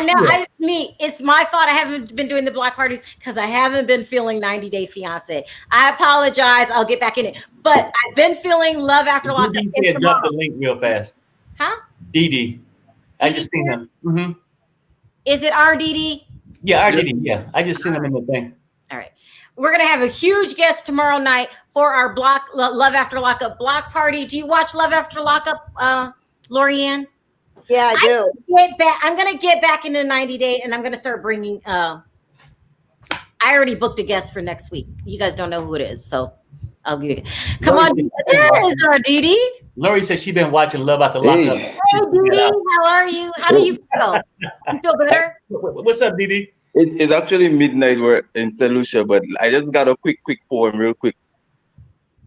know. Yeah. It's my fault. I haven't been doing the block parties because I haven't been feeling 90 Day Fiance. I apologize. I'll get back in it. But I've been feeling Love After Lockup.
Drop the link real fast.
Huh?
DD. I just seen him. Mm-hmm.
Is it RDD?
Yeah, RDD. Yeah, I just seen him in the thing.
All right. We're going to have a huge guest tomorrow night for our Love After Lockup block party. Do you watch Love After Lockup, Lorianne?
Yeah, I do.
I'm going to get back into 90 Day, and I'm going to start bringing I already booked a guest for next week. You guys don't know who it is, so I'll give you. Come on. There is our Dee.
Lori said she's been watching Love After Lockup.
Hey, Dee, how are you? How do you feel? You feel better?
What's up, Dee?
It's actually midnight. We're in St. Lucia, but I just got a quick poem real quick.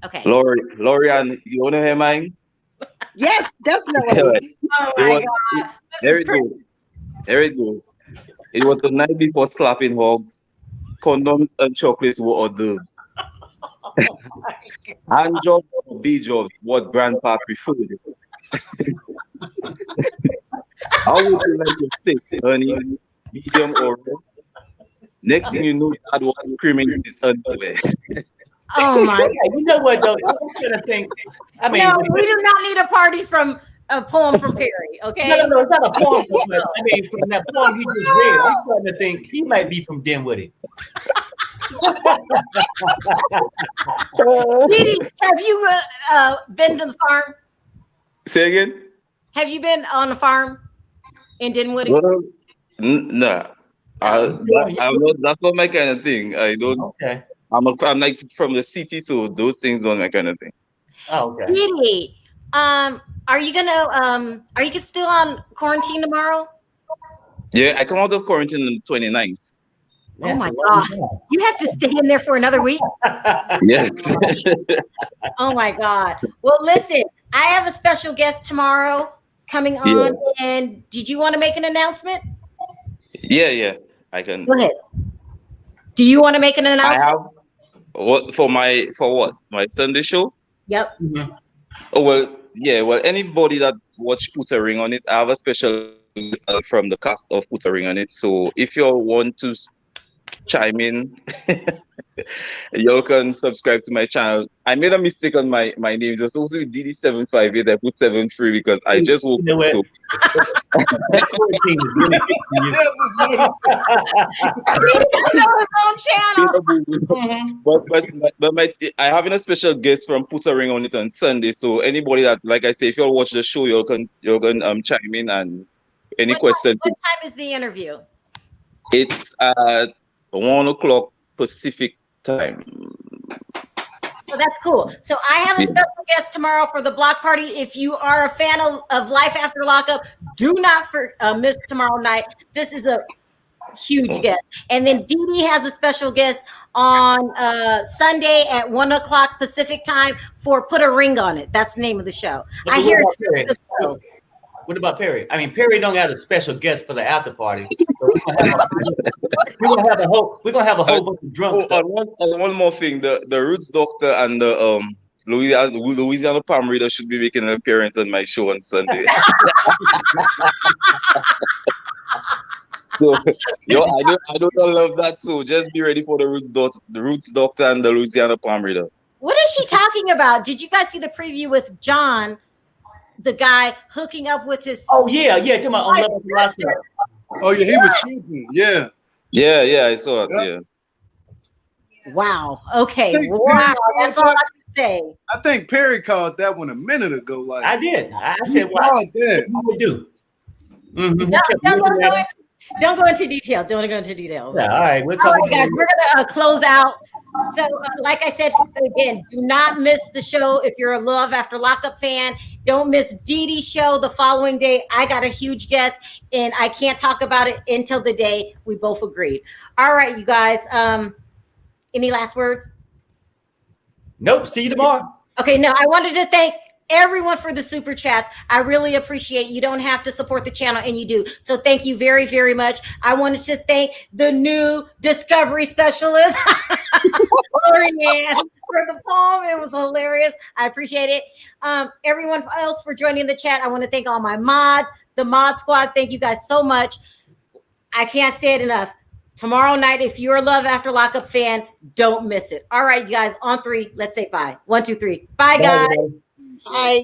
Okay.
Lorianne, you want to hear mine?
Yes, definitely.
Oh my God.
There it goes. It was the night before slapping hogs. Condoms and chocolates were hors d'oeuvres. Hand jobs or B jobs, what grandpa preferred. How would you like to steak, honey? Medium or rare? Next thing you know, Dad was screaming in his underwear.
Oh my God.
You know what though? I'm trying to think. I mean,
no, we do not need a party from a poem from Perry. Okay.
No, it's not a poem. I mean, from that poem he just read, I'm starting to think he might be from Dinwiddie.
Didi, have you been to the farm?
Say again?
Have you been on a farm in Dinwiddie?
Well, no. That's not my kind of thing. I don't.
Okay.
I'm like from the city, so those things aren't my kind of thing.
Oh, okay.
Didi, are you still on quarantine tomorrow?
Yeah, I come out of quarantine on the 29th.
Oh my God. You have to stay in there for another week?
Yes.
Oh my God. Well, listen, I have a special guest tomorrow coming on. Yeah. And did you want to make an announcement?
Yeah, I can.
Go ahead. Do you want to make an announcement?
I have my Sunday show?
Yep.
Mm-hmm. Oh well, anybody that watch Put a Ring on It, I have a special guest from the cast of Put a Ring on It. So if you want to chime in, you can subscribe to my channel. I made a mistake on my name. It was supposed to be DD758. I put 73 because I just woke up. So but I having a special guest from Put a Ring on It on Sunday. So anybody that, like I say, if you all watch the show, you can chime in and any questions.
What time is the interview?
It's at 1:00 Pacific time.
So that's cool. So I have a special guest tomorrow for the block party. If you are a fan of Life After Lockup, do not miss tomorrow night. This is a huge guest. And then Dee Dee has a special guest on Sunday at 1:00 Pacific time for Put a Ring on It. That's the name of the show. I hear it's a good show.
What about Perry? I mean, Perry don't have a special guest for the after party. So we're gonna have a whole bunch of drunks.
One more thing, the Roots Doctor and the Louisiana Palm Reader should be making an appearance on my show on Sunday. So, I don't love that. So just be ready for the Roots Doctor and the Louisiana Palm Reader.
What is she talking about? Did you guys see the preview with John, the guy hooking up with his?
Oh yeah. Talking about on Love After Lockup.
Oh yeah, he was cheating. Yeah.
Yeah, I saw it. Yeah.
Wow. Okay. Wow. That's all I can say.
I think Perry called that one a minute ago. Like
I did. I said, "What we do?" Mm-hmm.
Don't go into detail. Don't go into detail.
Yeah, all right.
All right, guys. We're gonna close out. So, like I said again, do not miss the show if you're a Love After Lockup fan. Don't miss Dee Dee's show the following day. I got a huge guest, and I can't talk about it until the day we both agreed. All right, you guys. Any last words?
Nope. See you tomorrow.
Okay. No, I wanted to thank everyone for the super chats. I really appreciate. You don't have to support the channel, and you do. So thank you very, very much. I wanted to thank the new discovery specialist, Lorianne, for the poem. It was hilarious. I appreciate it. Everyone else for joining the chat. I want to thank all my mods, the mod squad. Thank you guys so much. I can't say it enough. Tomorrow night, if you're a Love After Lockup fan, don't miss it. All right, you guys, on 3, let's say bye. 1, 2, 3. Bye, guys.
Bye.